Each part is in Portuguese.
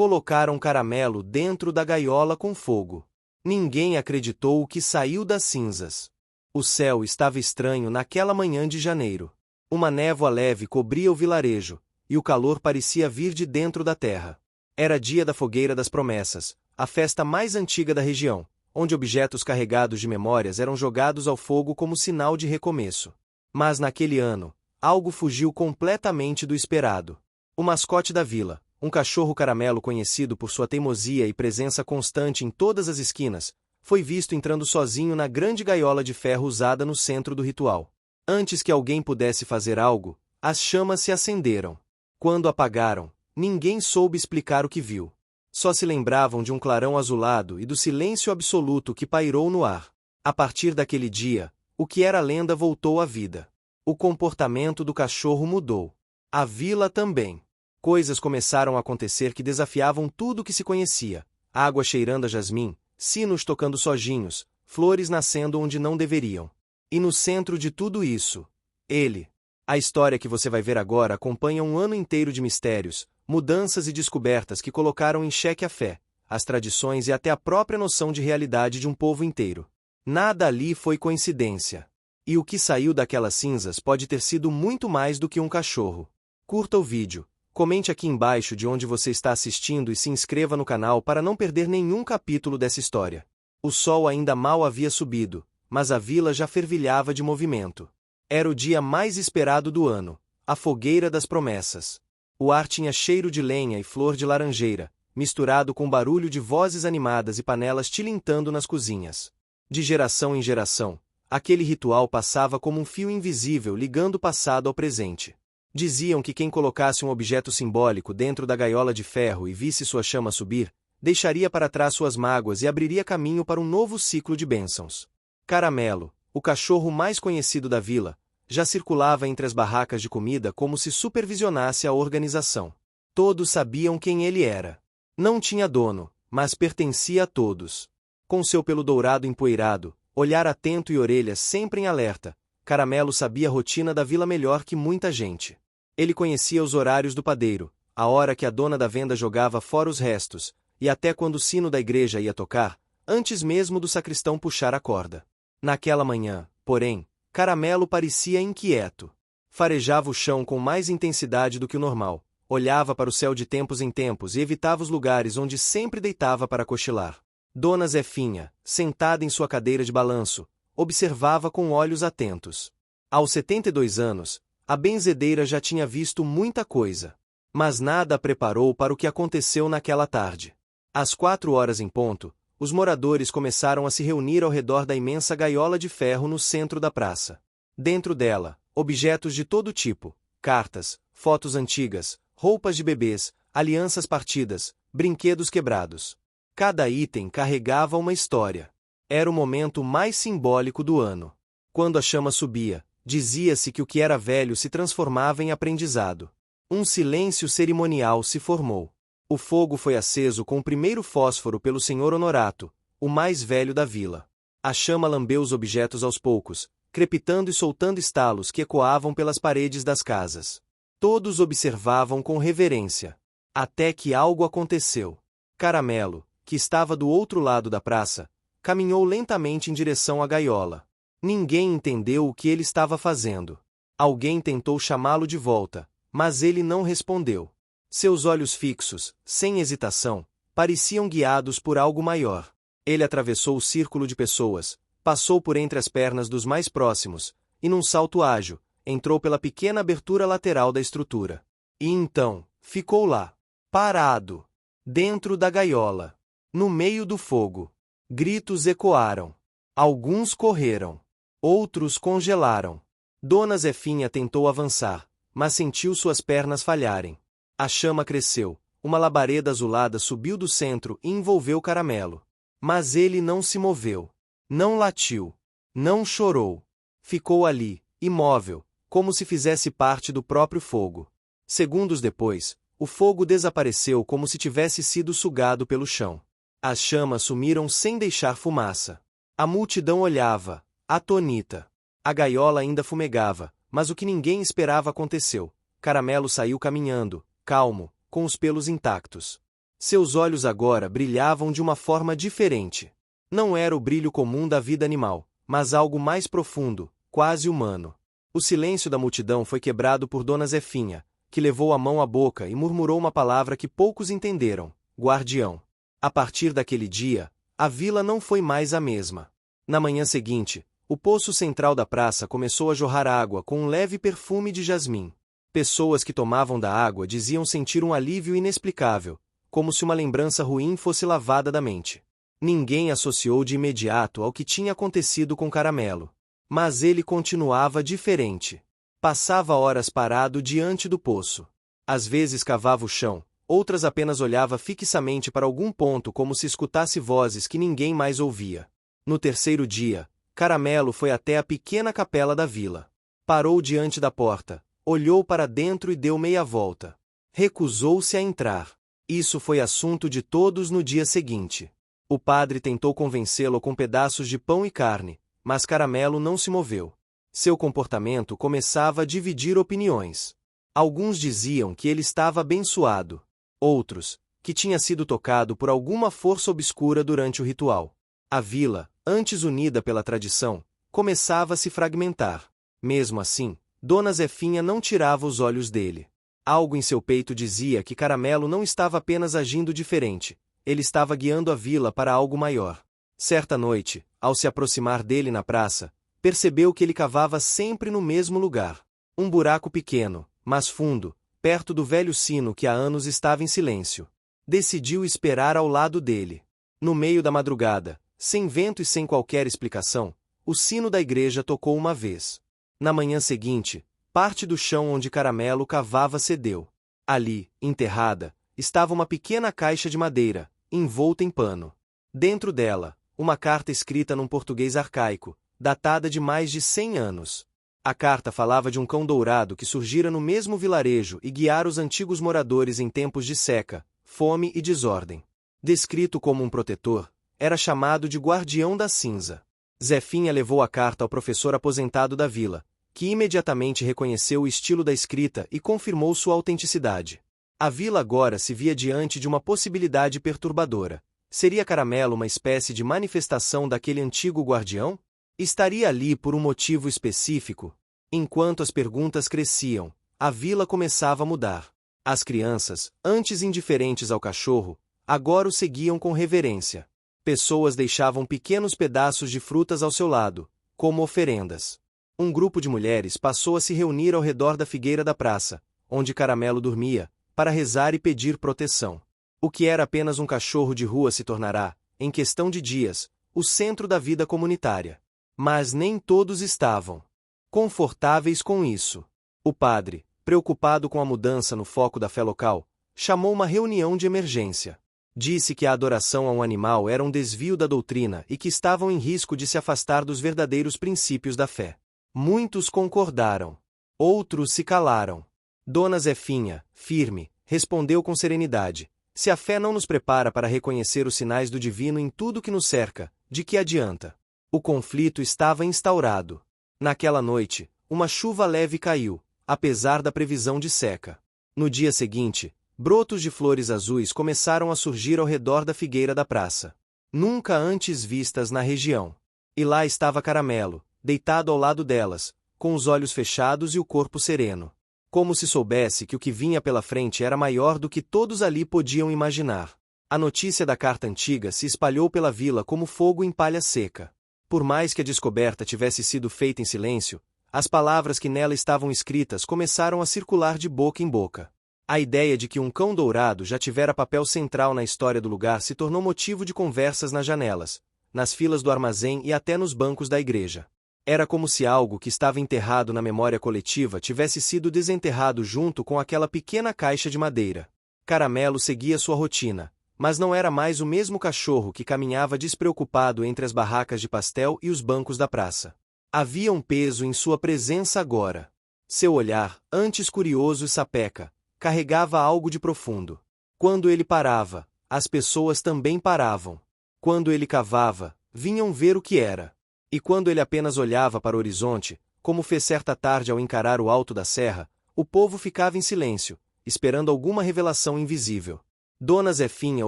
Colocaram Caramelo dentro da gaiola com fogo. Ninguém acreditou o que saiu das cinzas. O céu estava estranho naquela manhã de janeiro. Uma névoa leve cobria o vilarejo, e o calor parecia vir de dentro da terra. Era dia da Fogueira das Promessas, a festa mais antiga da região, onde objetos carregados de memórias eram jogados ao fogo como sinal de recomeço. Mas naquele ano, algo fugiu completamente do esperado. O mascote da vila, um cachorro caramelo conhecido por sua teimosia e presença constante em todas as esquinas, foi visto entrando sozinho na grande gaiola de ferro usada no centro do ritual. Antes que alguém pudesse fazer algo, as chamas se acenderam. Quando apagaram, ninguém soube explicar o que viu. Só se lembravam de um clarão azulado e do silêncio absoluto que pairou no ar. A partir daquele dia, o que era lenda voltou à vida. O comportamento do cachorro mudou. A vila também. Coisas começaram a acontecer que desafiavam tudo o que se conhecia. Água cheirando a jasmim, sinos tocando sojinhos, flores nascendo onde não deveriam. E no centro de tudo isso, ele. A história que você vai ver agora acompanha um ano inteiro de mistérios, mudanças e descobertas que colocaram em xeque a fé, as tradições e até a própria noção de realidade de um povo inteiro. Nada ali foi coincidência. E o que saiu daquelas cinzas pode ter sido muito mais do que um cachorro. Curta o vídeo, comente aqui embaixo de onde você está assistindo e se inscreva no canal para não perder nenhum capítulo dessa história. O sol ainda mal havia subido, mas a vila já fervilhava de movimento. Era o dia mais esperado do ano, a Fogueira das Promessas. O ar tinha cheiro de lenha e flor de laranjeira, misturado com barulho de vozes animadas e panelas tilintando nas cozinhas. De geração em geração, aquele ritual passava como um fio invisível ligando o passado ao presente. Diziam que quem colocasse um objeto simbólico dentro da gaiola de ferro e visse sua chama subir, deixaria para trás suas mágoas e abriria caminho para um novo ciclo de bênçãos. Caramelo, o cachorro mais conhecido da vila, já circulava entre as barracas de comida como se supervisionasse a organização. Todos sabiam quem ele era. Não tinha dono, mas pertencia a todos. Com seu pelo dourado empoeirado, olhar atento e orelhas sempre em alerta, Caramelo sabia a rotina da vila melhor que muita gente. Ele conhecia os horários do padeiro, a hora que a dona da venda jogava fora os restos, e até quando o sino da igreja ia tocar, antes mesmo do sacristão puxar a corda. Naquela manhã, porém, Caramelo parecia inquieto. Farejava o chão com mais intensidade do que o normal, olhava para o céu de tempos em tempos e evitava os lugares onde sempre deitava para cochilar. Dona Zefinha, sentada em sua cadeira de balanço, observava com olhos atentos. Aos 72 anos, a benzedeira já tinha visto muita coisa. Mas nada a preparou para o que aconteceu naquela tarde. Às 4 horas em ponto, os moradores começaram a se reunir ao redor da imensa gaiola de ferro no centro da praça. Dentro dela, objetos de todo tipo, cartas, fotos antigas, roupas de bebês, alianças partidas, brinquedos quebrados. Cada item carregava uma história. Era o momento mais simbólico do ano. Quando a chama subia, dizia-se que o que era velho se transformava em aprendizado. Um silêncio cerimonial se formou. O fogo foi aceso com o primeiro fósforo pelo senhor Honorato, o mais velho da vila. A chama lambeu os objetos aos poucos, crepitando e soltando estalos que ecoavam pelas paredes das casas. Todos observavam com reverência. Até que algo aconteceu. Caramelo, que estava do outro lado da praça, caminhou lentamente em direção à gaiola. Ninguém entendeu o que ele estava fazendo. Alguém tentou chamá-lo de volta, mas ele não respondeu. Seus olhos fixos, sem hesitação, pareciam guiados por algo maior. Ele atravessou o círculo de pessoas, passou por entre as pernas dos mais próximos, e num salto ágil, entrou pela pequena abertura lateral da estrutura. E então, ficou lá, parado, dentro da gaiola, no meio do fogo. Gritos ecoaram. Alguns correram. Outros congelaram. Dona Zefinha tentou avançar, mas sentiu suas pernas falharem. A chama cresceu, uma labareda azulada subiu do centro e envolveu Caramelo. Mas ele não se moveu. Não latiu. Não chorou. Ficou ali, imóvel, como se fizesse parte do próprio fogo. Segundos depois, o fogo desapareceu como se tivesse sido sugado pelo chão. As chamas sumiram sem deixar fumaça. A multidão olhava, atônita. A gaiola ainda fumegava, mas o que ninguém esperava aconteceu. Caramelo saiu caminhando, calmo, com os pelos intactos. Seus olhos agora brilhavam de uma forma diferente. Não era o brilho comum da vida animal, mas algo mais profundo, quase humano. O silêncio da multidão foi quebrado por Dona Zefinha, que levou a mão à boca e murmurou uma palavra que poucos entenderam: guardião. A partir daquele dia, a vila não foi mais a mesma. Na manhã seguinte, o poço central da praça começou a jorrar água com um leve perfume de jasmim. Pessoas que tomavam da água diziam sentir um alívio inexplicável, como se uma lembrança ruim fosse lavada da mente. Ninguém associou de imediato ao que tinha acontecido com Caramelo. Mas ele continuava diferente. Passava horas parado diante do poço. Às vezes cavava o chão, outras apenas olhava fixamente para algum ponto como se escutasse vozes que ninguém mais ouvia. No terceiro dia, Caramelo foi até a pequena capela da vila. Parou diante da porta, olhou para dentro e deu meia volta. Recusou-se a entrar. Isso foi assunto de todos no dia seguinte. O padre tentou convencê-lo com pedaços de pão e carne, mas Caramelo não se moveu. Seu comportamento começava a dividir opiniões. Alguns diziam que ele estava abençoado. Outros, que tinha sido tocado por alguma força obscura durante o ritual. A vila, antes unida pela tradição, começava a se fragmentar. Mesmo assim, Dona Zefinha não tirava os olhos dele. Algo em seu peito dizia que Caramelo não estava apenas agindo diferente, ele estava guiando a vila para algo maior. Certa noite, ao se aproximar dele na praça, percebeu que ele cavava sempre no mesmo lugar. Um buraco pequeno, mas fundo, perto do velho sino que há anos estava em silêncio. Decidiu esperar ao lado dele. No meio da madrugada, sem vento e sem qualquer explicação, o sino da igreja tocou uma vez. Na manhã seguinte, parte do chão onde Caramelo cavava cedeu. Ali, enterrada, estava uma pequena caixa de madeira, envolta em pano. Dentro dela, uma carta escrita num português arcaico, datada de mais de 100 anos. A carta falava de um cão dourado que surgira no mesmo vilarejo e guiara os antigos moradores em tempos de seca, fome e desordem. Descrito como um protetor, era chamado de Guardião da Cinza. Zefinha levou a carta ao professor aposentado da vila, que imediatamente reconheceu o estilo da escrita e confirmou sua autenticidade. A vila agora se via diante de uma possibilidade perturbadora. Seria Caramelo uma espécie de manifestação daquele antigo guardião? Estaria ali por um motivo específico? Enquanto as perguntas cresciam, a vila começava a mudar. As crianças, antes indiferentes ao cachorro, agora o seguiam com reverência. Pessoas deixavam pequenos pedaços de frutas ao seu lado, como oferendas. Um grupo de mulheres passou a se reunir ao redor da figueira da praça, onde Caramelo dormia, para rezar e pedir proteção. O que era apenas um cachorro de rua se tornará, em questão de dias, o centro da vida comunitária. Mas nem todos estavam confortáveis com isso. O padre, preocupado com a mudança no foco da fé local, chamou uma reunião de emergência. Disse que a adoração a um animal era um desvio da doutrina e que estavam em risco de se afastar dos verdadeiros princípios da fé. Muitos concordaram. Outros se calaram. Dona Zefinha, firme, respondeu com serenidade: se a fé não nos prepara para reconhecer os sinais do divino em tudo que nos cerca, de que adianta? O conflito estava instaurado. Naquela noite, uma chuva leve caiu, apesar da previsão de seca. No dia seguinte, brotos de flores azuis começaram a surgir ao redor da figueira da praça. Nunca antes vistas na região. E lá estava Caramelo, deitado ao lado delas, com os olhos fechados e o corpo sereno. Como se soubesse que o que vinha pela frente era maior do que todos ali podiam imaginar. A notícia da carta antiga se espalhou pela vila como fogo em palha seca. Por mais que a descoberta tivesse sido feita em silêncio, as palavras que nela estavam escritas começaram a circular de boca em boca. A ideia de que um cão dourado já tivera papel central na história do lugar se tornou motivo de conversas nas janelas, nas filas do armazém e até nos bancos da igreja. Era como se algo que estava enterrado na memória coletiva tivesse sido desenterrado junto com aquela pequena caixa de madeira. Caramelo seguia sua rotina, mas não era mais o mesmo cachorro que caminhava despreocupado entre as barracas de pastel e os bancos da praça. Havia um peso em sua presença agora. Seu olhar, antes curioso e sapeca, carregava algo de profundo. Quando ele parava, as pessoas também paravam. Quando ele cavava, vinham ver o que era. E quando ele apenas olhava para o horizonte, como fez certa tarde ao encarar o alto da serra, o povo ficava em silêncio, esperando alguma revelação invisível. Dona Zefinha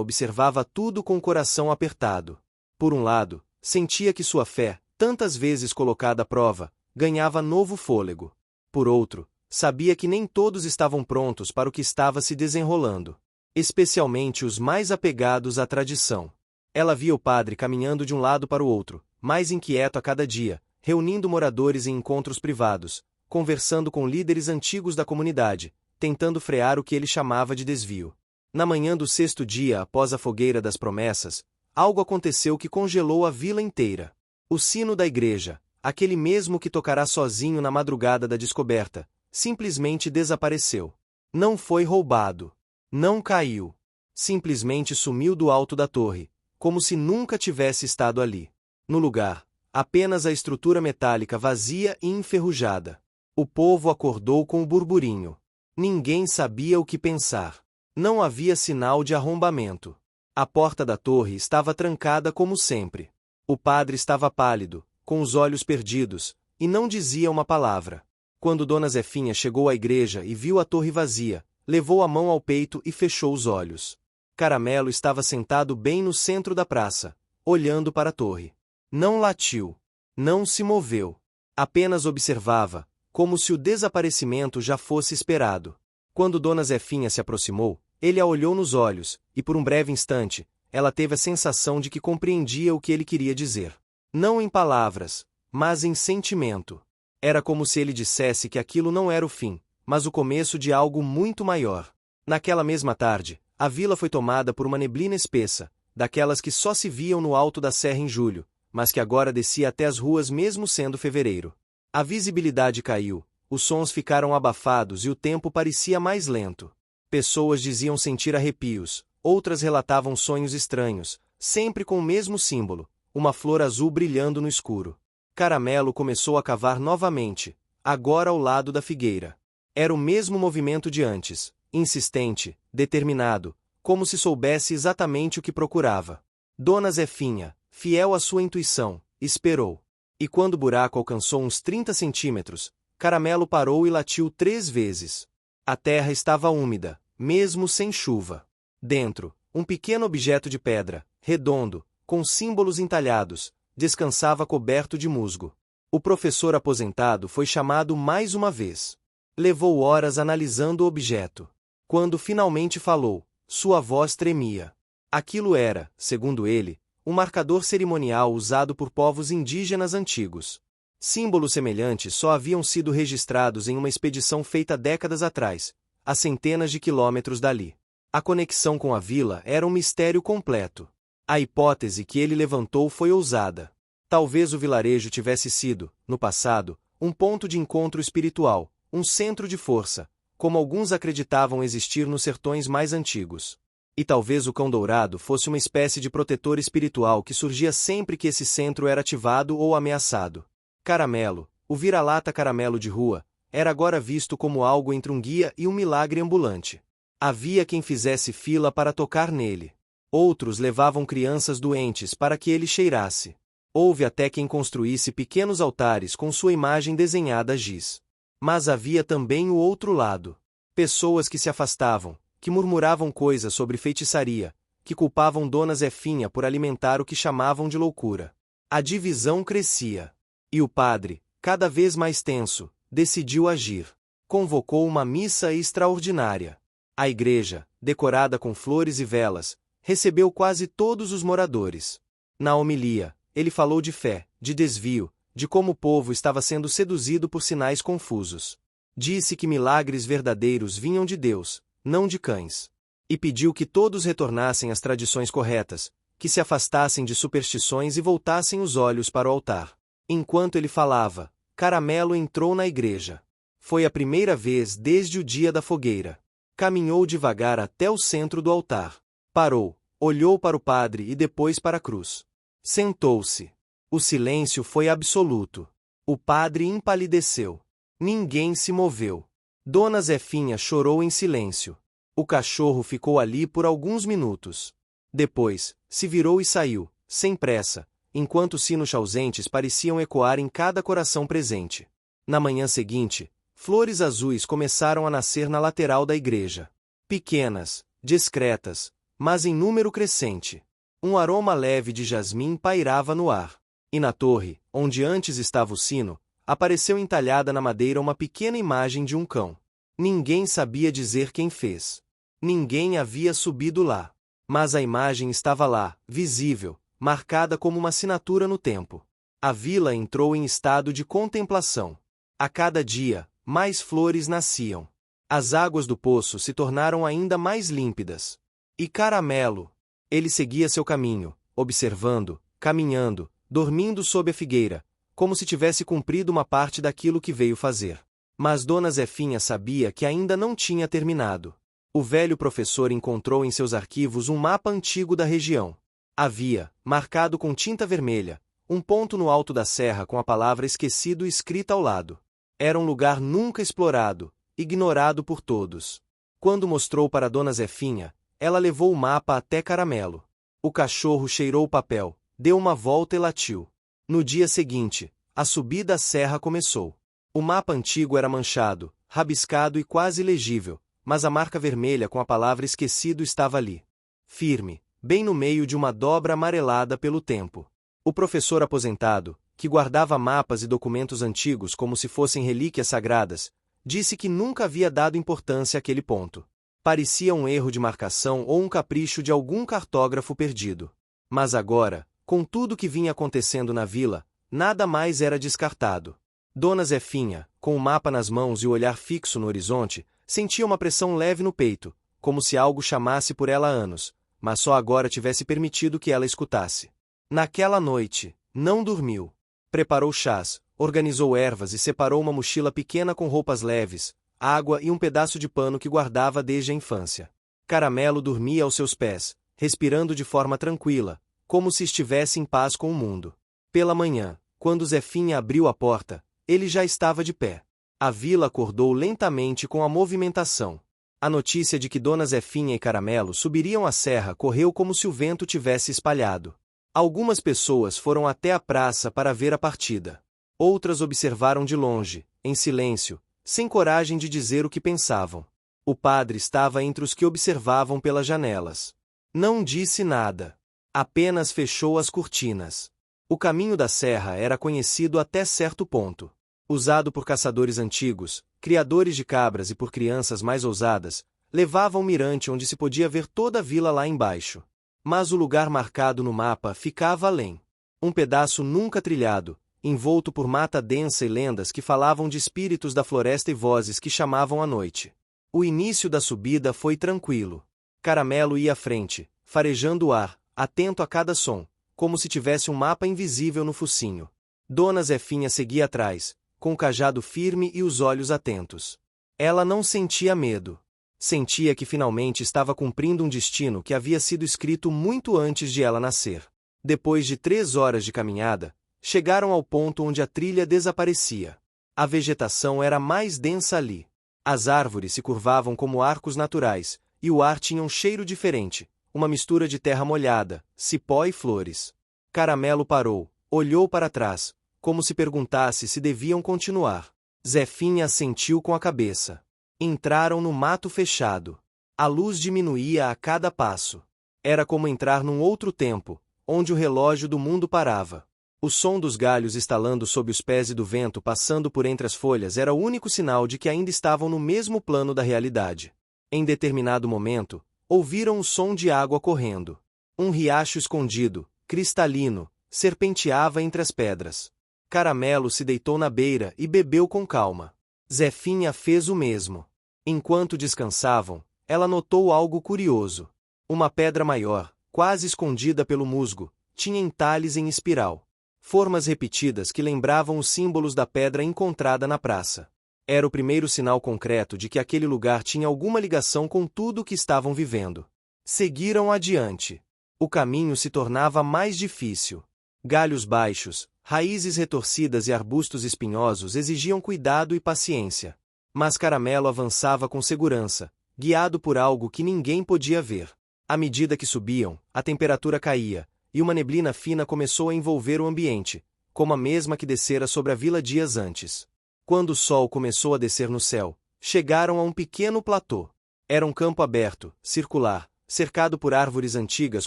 observava tudo com o coração apertado. Por um lado, sentia que sua fé, tantas vezes colocada à prova, ganhava novo fôlego. Por outro, sabia que nem todos estavam prontos para o que estava se desenrolando. Especialmente os mais apegados à tradição. Ela via o padre caminhando de um lado para o outro, mais inquieto a cada dia, reunindo moradores em encontros privados, conversando com líderes antigos da comunidade, tentando frear o que ele chamava de desvio. Na manhã do 6º dia após a fogueira das promessas, algo aconteceu que congelou a vila inteira. O sino da igreja, aquele mesmo que tocará sozinho na madrugada da descoberta, simplesmente desapareceu. Não foi roubado. Não caiu. Simplesmente sumiu do alto da torre, como se nunca tivesse estado ali. No lugar, apenas a estrutura metálica vazia e enferrujada. O povo acordou com o burburinho. Ninguém sabia o que pensar. Não havia sinal de arrombamento. A porta da torre estava trancada como sempre. O padre estava pálido, com os olhos perdidos, e não dizia uma palavra. Quando Dona Zefinha chegou à igreja e viu a torre vazia, levou a mão ao peito e fechou os olhos. Caramelo estava sentado bem no centro da praça, olhando para a torre. Não latiu. Não se moveu. Apenas observava, como se o desaparecimento já fosse esperado. Quando Dona Zefinha se aproximou, ele a olhou nos olhos, e por um breve instante, ela teve a sensação de que compreendia o que ele queria dizer. Não em palavras, mas em sentimento. Era como se ele dissesse que aquilo não era o fim, mas o começo de algo muito maior. Naquela mesma tarde, a vila foi tomada por uma neblina espessa, daquelas que só se viam no alto da serra em julho, mas que agora descia até as ruas mesmo sendo fevereiro. A visibilidade caiu, os sons ficaram abafados e o tempo parecia mais lento. Pessoas diziam sentir arrepios, outras relatavam sonhos estranhos, sempre com o mesmo símbolo, uma flor azul brilhando no escuro. Caramelo começou a cavar novamente, agora ao lado da figueira. Era o mesmo movimento de antes, insistente, determinado, como se soubesse exatamente o que procurava. Dona Zefinha, fiel à sua intuição, esperou. E quando o buraco alcançou uns 30 centímetros, Caramelo parou e latiu 3 vezes. A terra estava úmida, mesmo sem chuva. Dentro, um pequeno objeto de pedra, redondo, com símbolos entalhados, descansava coberto de musgo. O professor aposentado foi chamado mais uma vez. Levou horas analisando o objeto. Quando finalmente falou, sua voz tremia. Aquilo era, segundo ele, um marcador cerimonial usado por povos indígenas antigos. Símbolos semelhantes só haviam sido registrados em uma expedição feita décadas atrás, a centenas de quilômetros dali. A conexão com a vila era um mistério completo. A hipótese que ele levantou foi ousada. Talvez o vilarejo tivesse sido, no passado, um ponto de encontro espiritual, um centro de força, como alguns acreditavam existir nos sertões mais antigos. E talvez o Cão Dourado fosse uma espécie de protetor espiritual que surgia sempre que esse centro era ativado ou ameaçado. Caramelo, o vira-lata caramelo de rua, era agora visto como algo entre um guia e um milagre ambulante. Havia quem fizesse fila para tocar nele. Outros levavam crianças doentes para que ele cheirasse. Houve até quem construísse pequenos altares com sua imagem desenhada a giz. Mas havia também o outro lado. Pessoas que se afastavam, que murmuravam coisas sobre feitiçaria, que culpavam Dona Zefinha por alimentar o que chamavam de loucura. A divisão crescia. E o padre, cada vez mais tenso, decidiu agir. Convocou uma missa extraordinária. A igreja, decorada com flores e velas, recebeu quase todos os moradores. Na homilia, ele falou de fé, de desvio, de como o povo estava sendo seduzido por sinais confusos. Disse que milagres verdadeiros vinham de Deus, não de cães. E pediu que todos retornassem às tradições corretas, que se afastassem de superstições e voltassem os olhos para o altar. Enquanto ele falava, Caramelo entrou na igreja. Foi a primeira vez desde o dia da fogueira. Caminhou devagar até o centro do altar. Parou, olhou para o padre e depois para a cruz. Sentou-se. O silêncio foi absoluto. O padre empalideceu. Ninguém se moveu. Dona Zefinha chorou em silêncio. O cachorro ficou ali por alguns minutos. Depois, se virou e saiu, sem pressa, enquanto sinos ausentes pareciam ecoar em cada coração presente. Na manhã seguinte, flores azuis começaram a nascer na lateral da igreja. Pequenas, discretas, mas em número crescente. Um aroma leve de jasmim pairava no ar. E na torre, onde antes estava o sino, apareceu entalhada na madeira uma pequena imagem de um cão. Ninguém sabia dizer quem fez. Ninguém havia subido lá. Mas a imagem estava lá, visível, marcada como uma assinatura no tempo. A vila entrou em estado de contemplação. A cada dia, mais flores nasciam. As águas do poço se tornaram ainda mais límpidas. E Caramelo? Ele seguia seu caminho, observando, caminhando, dormindo sob a figueira, como se tivesse cumprido uma parte daquilo que veio fazer. Mas Dona Zefinha sabia que ainda não tinha terminado. O velho professor encontrou em seus arquivos um mapa antigo da região. Havia, marcado com tinta vermelha, um ponto no alto da serra com a palavra esquecido escrita ao lado. Era um lugar nunca explorado, ignorado por todos. Quando mostrou para Dona Zefinha, ela levou o mapa até Caramelo. O cachorro cheirou o papel, deu uma volta e latiu. No dia seguinte, a subida à serra começou. O mapa antigo era manchado, rabiscado e quase ilegível, mas a marca vermelha com a palavra esquecido estava ali. Firme, bem no meio de uma dobra amarelada pelo tempo. O professor aposentado, que guardava mapas e documentos antigos como se fossem relíquias sagradas, disse que nunca havia dado importância àquele ponto. Parecia um erro de marcação ou um capricho de algum cartógrafo perdido. Mas agora, com tudo que vinha acontecendo na vila, nada mais era descartado. Dona Zefinha, com o mapa nas mãos e o olhar fixo no horizonte, sentia uma pressão leve no peito, como se algo chamasse por ela há anos, mas só agora tivesse permitido que ela escutasse. Naquela noite, não dormiu. Preparou chás, organizou ervas e separou uma mochila pequena com roupas leves, água e um pedaço de pano que guardava desde a infância. Caramelo dormia aos seus pés, respirando de forma tranquila, como se estivesse em paz com o mundo. Pela manhã, quando Zefinha abriu a porta, ele já estava de pé. A vila acordou lentamente com a movimentação. A notícia de que Dona Zefinha e Caramelo subiriam a serra correu como se o vento tivesse espalhado. Algumas pessoas foram até a praça para ver a partida. Outras observaram de longe, em silêncio, sem coragem de dizer o que pensavam. O padre estava entre os que observavam pelas janelas. Não disse nada. Apenas fechou as cortinas. O caminho da serra era conhecido até certo ponto. Usado por caçadores antigos, criadores de cabras e por crianças mais ousadas, levava ao mirante onde se podia ver toda a vila lá embaixo. Mas o lugar marcado no mapa ficava além. Um pedaço nunca trilhado, envolto por mata densa e lendas que falavam de espíritos da floresta e vozes que chamavam à noite. O início da subida foi tranquilo. Caramelo ia à frente, farejando o ar, atento a cada som, como se tivesse um mapa invisível no focinho. Dona Zefinha seguia atrás, com o cajado firme e os olhos atentos. Ela não sentia medo. Sentia que finalmente estava cumprindo um destino que havia sido escrito muito antes de ela nascer. Depois de 3 horas de caminhada, chegaram ao ponto onde a trilha desaparecia. A vegetação era mais densa ali. As árvores se curvavam como arcos naturais, e o ar tinha um cheiro diferente, uma mistura de terra molhada, cipó e flores. Caramelo parou, olhou para trás, como se perguntasse se deviam continuar. Zefinha assentiu com a cabeça. Entraram no mato fechado. A luz diminuía a cada passo. Era como entrar num outro tempo, onde o relógio do mundo parava. O som dos galhos estalando sob os pés e do vento passando por entre as folhas era o único sinal de que ainda estavam no mesmo plano da realidade. Em determinado momento, ouviram o som de água correndo. Um riacho escondido, cristalino, serpenteava entre as pedras. Caramelo se deitou na beira e bebeu com calma. Zefinha fez o mesmo. Enquanto descansavam, ela notou algo curioso. Uma pedra maior, quase escondida pelo musgo, tinha entalhes em espiral. Formas repetidas que lembravam os símbolos da pedra encontrada na praça. Era o primeiro sinal concreto de que aquele lugar tinha alguma ligação com tudo o que estavam vivendo. Seguiram adiante. O caminho se tornava mais difícil. Galhos baixos, raízes retorcidas e arbustos espinhosos exigiam cuidado e paciência. Mas Caramelo avançava com segurança, guiado por algo que ninguém podia ver. À medida que subiam, a temperatura caía, e uma neblina fina começou a envolver o ambiente, como a mesma que descera sobre a vila dias antes. Quando o sol começou a descer no céu, chegaram a um pequeno platô. Era um campo aberto, circular, cercado por árvores antigas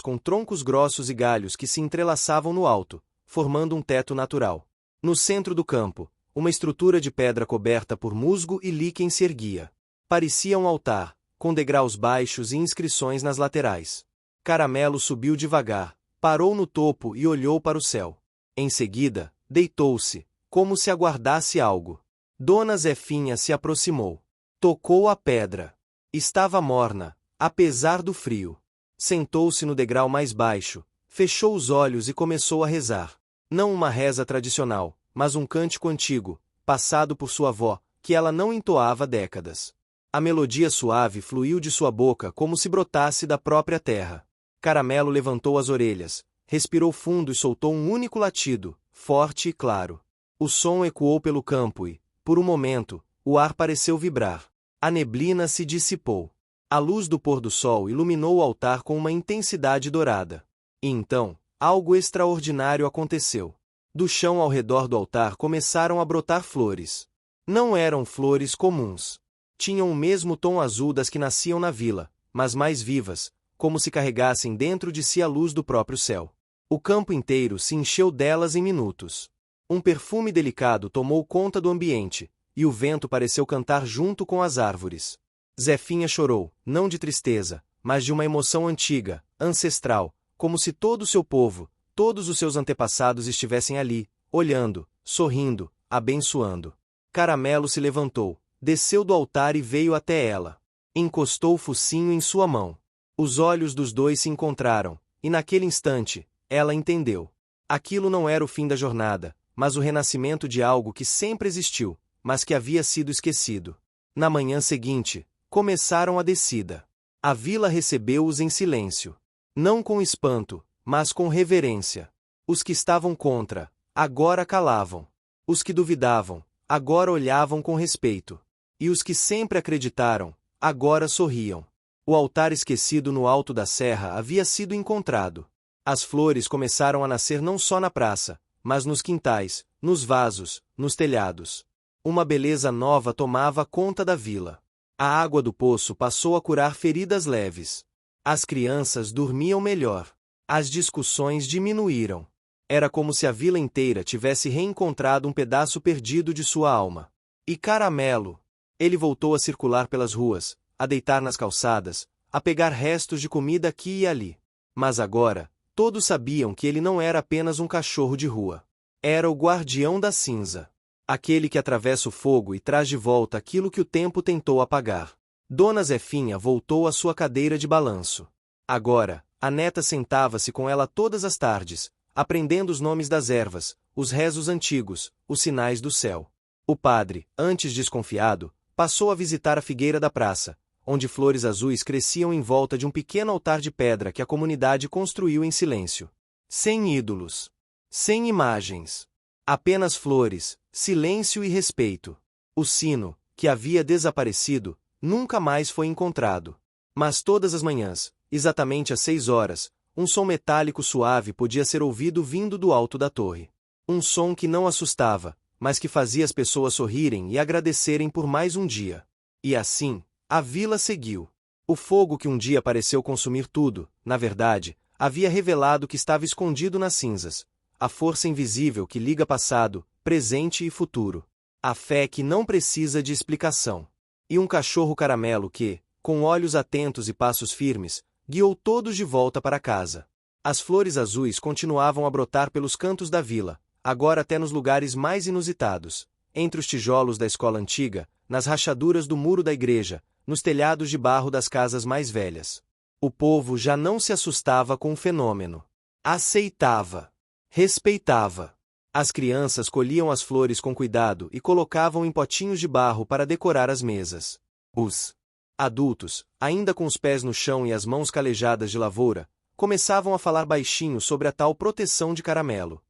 com troncos grossos e galhos que se entrelaçavam no alto, formando um teto natural. No centro do campo, uma estrutura de pedra coberta por musgo e líquen se erguia. Parecia um altar, com degraus baixos e inscrições nas laterais. Caramelo subiu devagar, parou no topo e olhou para o céu. Em seguida, deitou-se, como se aguardasse algo. Dona Zefinha se aproximou. Tocou a pedra. Estava morna, apesar do frio. Sentou-se no degrau mais baixo, fechou os olhos e começou a rezar. Não uma reza tradicional, mas um cântico antigo, passado por sua avó, que ela não entoava há décadas. A melodia suave fluiu de sua boca como se brotasse da própria terra. Caramelo levantou as orelhas, respirou fundo e soltou um único latido, forte e claro. O som ecoou pelo campo e, por um momento, o ar pareceu vibrar. A neblina se dissipou. A luz do pôr do sol iluminou o altar com uma intensidade dourada. E então, algo extraordinário aconteceu. Do chão ao redor do altar começaram a brotar flores. Não eram flores comuns. Tinham o mesmo tom azul das que nasciam na vila, mas mais vivas, como se carregassem dentro de si a luz do próprio céu. O campo inteiro se encheu delas em minutos. Um perfume delicado tomou conta do ambiente, e o vento pareceu cantar junto com as árvores. Zefinha chorou, não de tristeza, mas de uma emoção antiga, ancestral, como se todo o seu povo, todos os seus antepassados estivessem ali, olhando, sorrindo, abençoando. Caramelo se levantou, desceu do altar e veio até ela. Encostou o focinho em sua mão. Os olhos dos dois se encontraram, e naquele instante, ela entendeu. Aquilo não era o fim da jornada, mas o renascimento de algo que sempre existiu, mas que havia sido esquecido. Na manhã seguinte, começaram a descida. A vila recebeu-os em silêncio. Não com espanto, mas com reverência. Os que estavam contra, agora calavam. Os que duvidavam, agora olhavam com respeito. E os que sempre acreditaram, agora sorriam. O altar esquecido no alto da serra havia sido encontrado. As flores começaram a nascer não só na praça, mas nos quintais, nos vasos, nos telhados. Uma beleza nova tomava conta da vila. A água do poço passou a curar feridas leves. As crianças dormiam melhor. As discussões diminuíram. Era como se a vila inteira tivesse reencontrado um pedaço perdido de sua alma. E Caramelo? Ele voltou a circular pelas ruas, a deitar nas calçadas, a pegar restos de comida aqui e ali. Mas agora, todos sabiam que ele não era apenas um cachorro de rua. Era o guardião da cinza. Aquele que atravessa o fogo e traz de volta aquilo que o tempo tentou apagar. Dona Zefinha voltou à sua cadeira de balanço. Agora, a neta sentava-se com ela todas as tardes, aprendendo os nomes das ervas, os rezos antigos, os sinais do céu. O padre, antes desconfiado, passou a visitar a figueira da praça, onde flores azuis cresciam em volta de um pequeno altar de pedra que a comunidade construiu em silêncio. Sem ídolos. Sem imagens. Apenas flores, silêncio e respeito. O sino, que havia desaparecido, nunca mais foi encontrado. Mas todas as manhãs, exatamente às 6 horas, um som metálico suave podia ser ouvido vindo do alto da torre. Um som que não assustava, mas que fazia as pessoas sorrirem e agradecerem por mais um dia. E assim, a vila seguiu. O fogo que um dia pareceu consumir tudo, na verdade, havia revelado que estava escondido nas cinzas. A força invisível que liga passado, presente e futuro. A fé que não precisa de explicação. E um cachorro caramelo que, com olhos atentos e passos firmes, guiou todos de volta para casa. As flores azuis continuavam a brotar pelos cantos da vila, agora até nos lugares mais inusitados, entre os tijolos da escola antiga, nas rachaduras do muro da igreja, nos telhados de barro das casas mais velhas. O povo já não se assustava com o fenômeno. Aceitava. Respeitava. As crianças colhiam as flores com cuidado e colocavam em potinhos de barro para decorar as mesas. Os adultos, ainda com os pés no chão e as mãos calejadas de lavoura, começavam a falar baixinho sobre a tal proteção de Caramelo.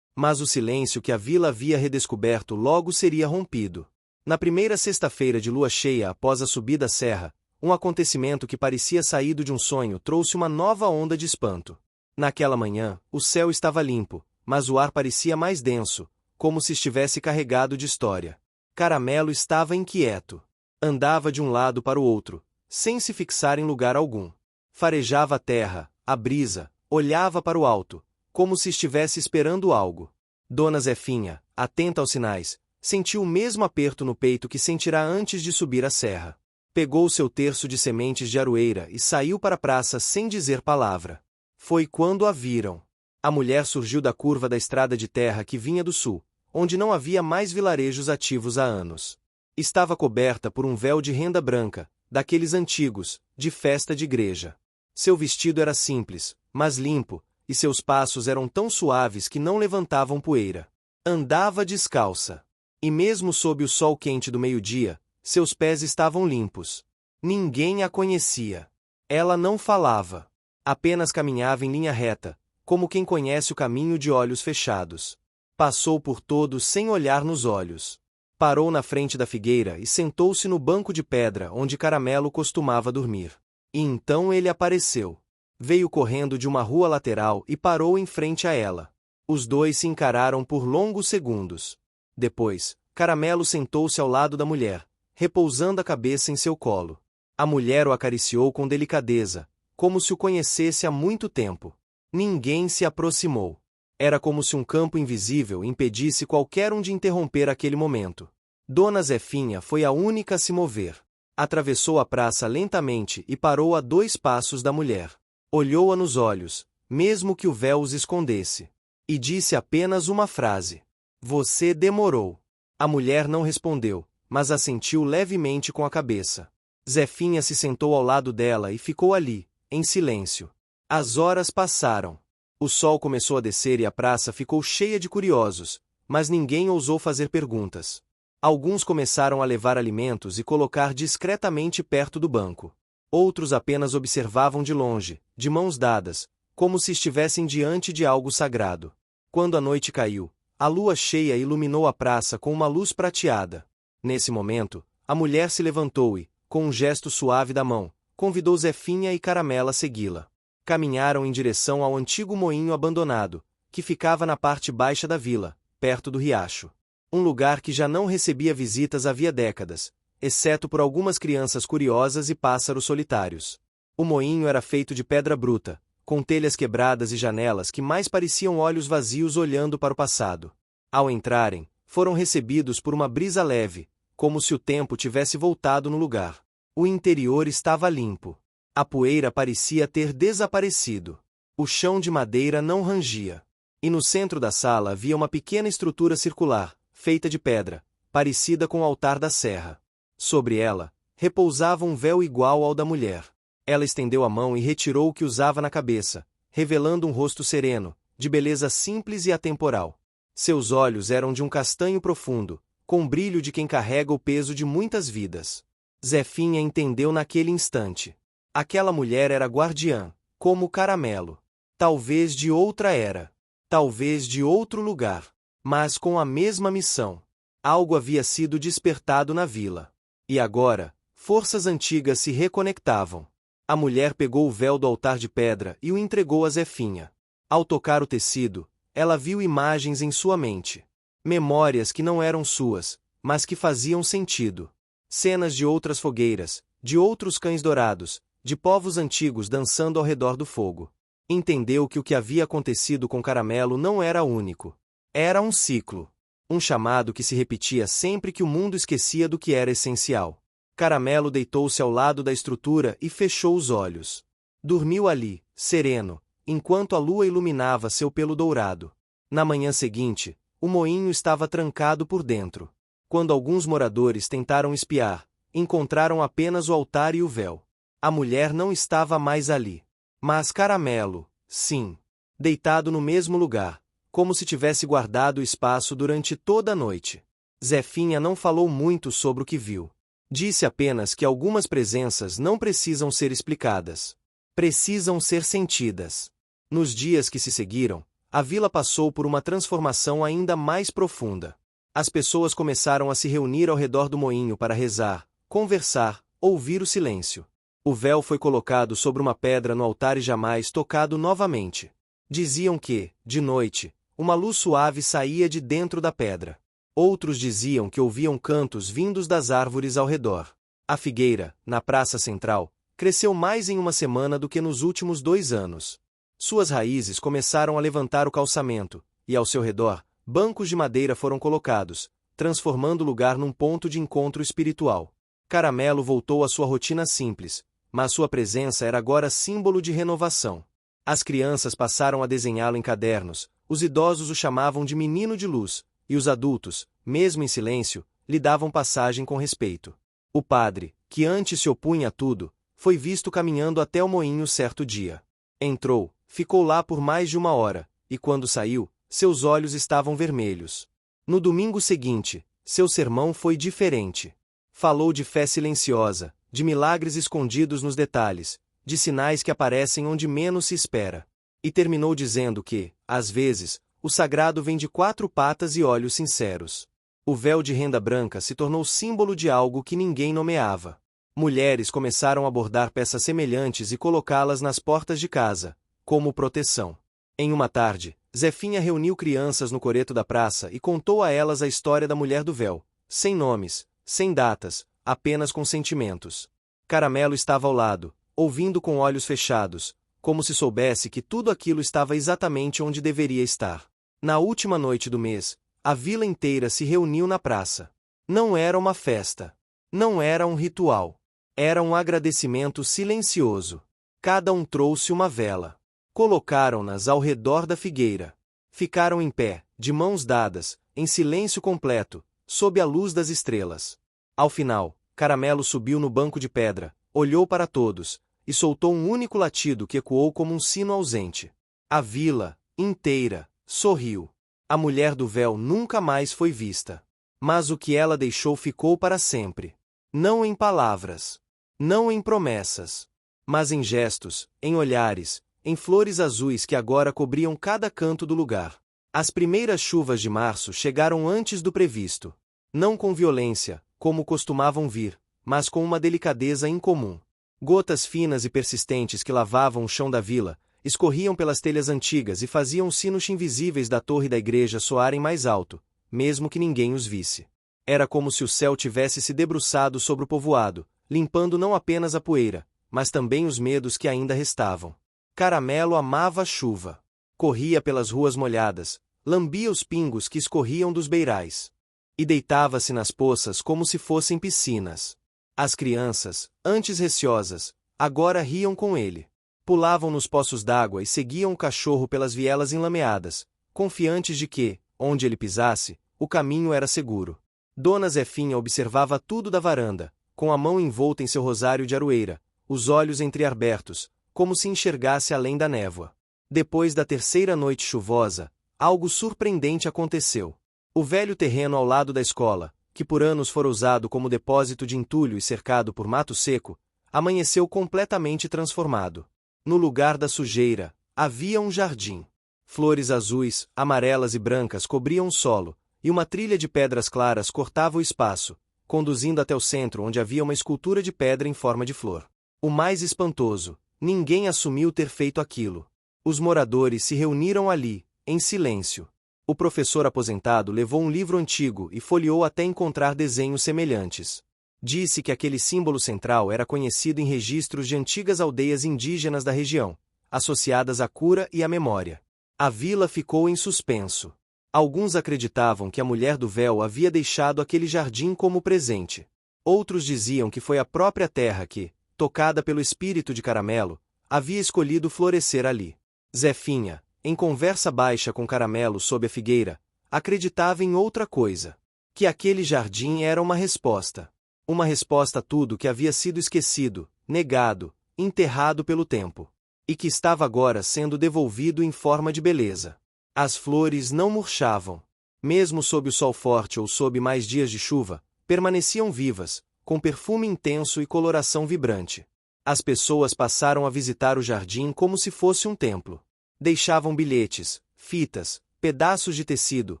Mas o silêncio que a vila havia redescoberto logo seria rompido. Na primeira sexta-feira de lua cheia após a subida à serra, um acontecimento que parecia saído de um sonho trouxe uma nova onda de espanto. Naquela manhã, o céu estava limpo, mas o ar parecia mais denso, como se estivesse carregado de história. Caramelo estava inquieto. Andava de um lado para o outro, sem se fixar em lugar algum. Farejava a terra, a brisa, olhava para o alto, como se estivesse esperando algo. Dona Zefinha, atenta aos sinais, sentiu o mesmo aperto no peito que sentirá antes de subir a serra. Pegou seu terço de sementes de aroeira e saiu para a praça sem dizer palavra. Foi quando a viram. A mulher surgiu da curva da estrada de terra que vinha do sul, onde não havia mais vilarejos ativos há anos. Estava coberta por um véu de renda branca, daqueles antigos, de festa de igreja. Seu vestido era simples, mas limpo, e seus passos eram tão suaves que não levantavam poeira. Andava descalça. E mesmo sob o sol quente do meio-dia, seus pés estavam limpos. Ninguém a conhecia. Ela não falava. Apenas caminhava em linha reta, como quem conhece o caminho de olhos fechados. Passou por todos sem olhar nos olhos. Parou na frente da figueira e sentou-se no banco de pedra onde Caramelo costumava dormir. E então ele apareceu. Veio correndo de uma rua lateral e parou em frente a ela. Os dois se encararam por longos segundos. Depois, Caramelo sentou-se ao lado da mulher, repousando a cabeça em seu colo. A mulher o acariciou com delicadeza, como se o conhecesse há muito tempo. Ninguém se aproximou. Era como se um campo invisível impedisse qualquer um de interromper aquele momento. Dona Zefinha foi a única a se mover. Atravessou a praça lentamente e parou a 2 passos da mulher. Olhou-a nos olhos, mesmo que o véu os escondesse. E disse apenas uma frase. Você demorou. A mulher não respondeu, mas assentiu levemente com a cabeça. Zefinha se sentou ao lado dela e ficou ali, em silêncio. As horas passaram. O sol começou a descer e a praça ficou cheia de curiosos, mas ninguém ousou fazer perguntas. Alguns começaram a levar alimentos e colocar discretamente perto do banco. Outros apenas observavam de longe, de mãos dadas, como se estivessem diante de algo sagrado. Quando a noite caiu, a lua cheia iluminou a praça com uma luz prateada. Nesse momento, a mulher se levantou e, com um gesto suave da mão, convidou Zefinha e Caramelo a segui-la. Caminharam em direção ao antigo moinho abandonado, que ficava na parte baixa da vila, perto do riacho. Um lugar que já não recebia visitas havia décadas, exceto por algumas crianças curiosas e pássaros solitários. O moinho era feito de pedra bruta, com telhas quebradas e janelas que mais pareciam olhos vazios olhando para o passado. Ao entrarem, foram recebidos por uma brisa leve, como se o tempo tivesse voltado no lugar. O interior estava limpo. A poeira parecia ter desaparecido. O chão de madeira não rangia. E no centro da sala havia uma pequena estrutura circular, feita de pedra, parecida com o altar da serra. Sobre ela, repousava um véu igual ao da mulher. Ela estendeu a mão e retirou o que usava na cabeça, revelando um rosto sereno, de beleza simples e atemporal. Seus olhos eram de um castanho profundo, com o brilho de quem carrega o peso de muitas vidas. Zefinha entendeu naquele instante. Aquela mulher era guardiã, como Caramelo. Talvez de outra era. Talvez de outro lugar. Mas com a mesma missão. Algo havia sido despertado na vila. E agora, forças antigas se reconectavam. A mulher pegou o véu do altar de pedra e o entregou a Zefinha. Ao tocar o tecido, ela viu imagens em sua mente. Memórias que não eram suas, mas que faziam sentido. Cenas de outras fogueiras, de outros cães dourados, de povos antigos dançando ao redor do fogo. Entendeu que o que havia acontecido com Caramelo não era único. Era um ciclo. Um chamado que se repetia sempre que o mundo esquecia do que era essencial. Caramelo deitou-se ao lado da estrutura e fechou os olhos. Dormiu ali, sereno, enquanto a lua iluminava seu pelo dourado. Na manhã seguinte, o moinho estava trancado por dentro. Quando alguns moradores tentaram espiar, encontraram apenas o altar e o véu. A mulher não estava mais ali. Mas Caramelo, sim. Deitado no mesmo lugar, como se tivesse guardado o espaço durante toda a noite. Zefinha não falou muito sobre o que viu. Disse apenas que algumas presenças não precisam ser explicadas. Precisam ser sentidas. Nos dias que se seguiram, a vila passou por uma transformação ainda mais profunda. As pessoas começaram a se reunir ao redor do moinho para rezar, conversar, ouvir o silêncio. O véu foi colocado sobre uma pedra no altar e jamais tocado novamente. Diziam que, de noite, uma luz suave saía de dentro da pedra. Outros diziam que ouviam cantos vindos das árvores ao redor. A figueira, na praça central, cresceu mais em uma semana do que nos últimos 2 anos. Suas raízes começaram a levantar o calçamento, e ao seu redor, bancos de madeira foram colocados, transformando o lugar num ponto de encontro espiritual. Caramelo voltou à sua rotina simples, mas sua presença era agora símbolo de renovação. As crianças passaram a desenhá-lo em cadernos, os idosos o chamavam de menino de luz, e os adultos, mesmo em silêncio, lhe davam passagem com respeito. O padre, que antes se opunha a tudo, foi visto caminhando até o moinho certo dia. Entrou, ficou lá por mais de 1 hora, e quando saiu, seus olhos estavam vermelhos. No domingo seguinte, seu sermão foi diferente. Falou de fé silenciosa, de milagres escondidos nos detalhes, de sinais que aparecem onde menos se espera. E terminou dizendo que, às vezes, o sagrado vem de 4 patas e olhos sinceros. O véu de renda branca se tornou símbolo de algo que ninguém nomeava. Mulheres começaram a bordar peças semelhantes e colocá-las nas portas de casa, como proteção. Em uma tarde, Zefinha reuniu crianças no coreto da praça e contou a elas a história da mulher do véu, sem nomes, sem datas, apenas com sentimentos. Caramelo estava ao lado, ouvindo com olhos fechados, como se soubesse que tudo aquilo estava exatamente onde deveria estar. Na última noite do mês, a vila inteira se reuniu na praça. Não era uma festa. Não era um ritual. Era um agradecimento silencioso. Cada um trouxe uma vela. Colocaram-nas ao redor da figueira. Ficaram em pé, de mãos dadas, em silêncio completo, sob a luz das estrelas. Ao final, Caramelo subiu no banco de pedra, olhou para todos, e soltou um único latido que ecoou como um sino ausente. A vila, inteira, sorriu. A mulher do véu nunca mais foi vista. Mas o que ela deixou ficou para sempre. Não em palavras. Não em promessas. Mas em gestos, em olhares, em flores azuis que agora cobriam cada canto do lugar. As primeiras chuvas de março chegaram antes do previsto. Não com violência, como costumavam vir, mas com uma delicadeza incomum. Gotas finas e persistentes que lavavam o chão da vila, escorriam pelas telhas antigas e faziam os sinos invisíveis da torre da igreja soarem mais alto, mesmo que ninguém os visse. Era como se o céu tivesse se debruçado sobre o povoado, limpando não apenas a poeira, mas também os medos que ainda restavam. Caramelo amava a chuva. Corria pelas ruas molhadas, lambia os pingos que escorriam dos beirais. E deitava-se nas poças como se fossem piscinas. As crianças, antes receosas, agora riam com ele. Pulavam nos poços d'água e seguiam o cachorro pelas vielas enlameadas, confiantes de que, onde ele pisasse, o caminho era seguro. Dona Zefinha observava tudo da varanda, com a mão envolta em seu rosário de aroeira, os olhos entreabertos, como se enxergasse além da névoa. Depois da terceira noite chuvosa, algo surpreendente aconteceu. O velho terreno ao lado da escola, que por anos fora usado como depósito de entulho e cercado por mato seco, amanheceu completamente transformado. No lugar da sujeira, havia um jardim. Flores azuis, amarelas e brancas cobriam o solo, e uma trilha de pedras claras cortava o espaço, conduzindo até o centro onde havia uma escultura de pedra em forma de flor. O mais espantoso, ninguém assumiu ter feito aquilo. Os moradores se reuniram ali, em silêncio. O professor aposentado levou um livro antigo e folheou até encontrar desenhos semelhantes. Disse que aquele símbolo central era conhecido em registros de antigas aldeias indígenas da região, associadas à cura e à memória. A vila ficou em suspenso. Alguns acreditavam que a mulher do véu havia deixado aquele jardim como presente. Outros diziam que foi a própria terra que, tocada pelo espírito de Caramelo, havia escolhido florescer ali. Zefinha, em conversa baixa com Caramelo sob a figueira, acreditava em outra coisa. Que aquele jardim era uma resposta. Uma resposta a tudo que havia sido esquecido, negado, enterrado pelo tempo. E que estava agora sendo devolvido em forma de beleza. As flores não murchavam. Mesmo sob o sol forte ou sob mais dias de chuva, permaneciam vivas, com perfume intenso e coloração vibrante. As pessoas passaram a visitar o jardim como se fosse um templo. Deixavam bilhetes, fitas, pedaços de tecido,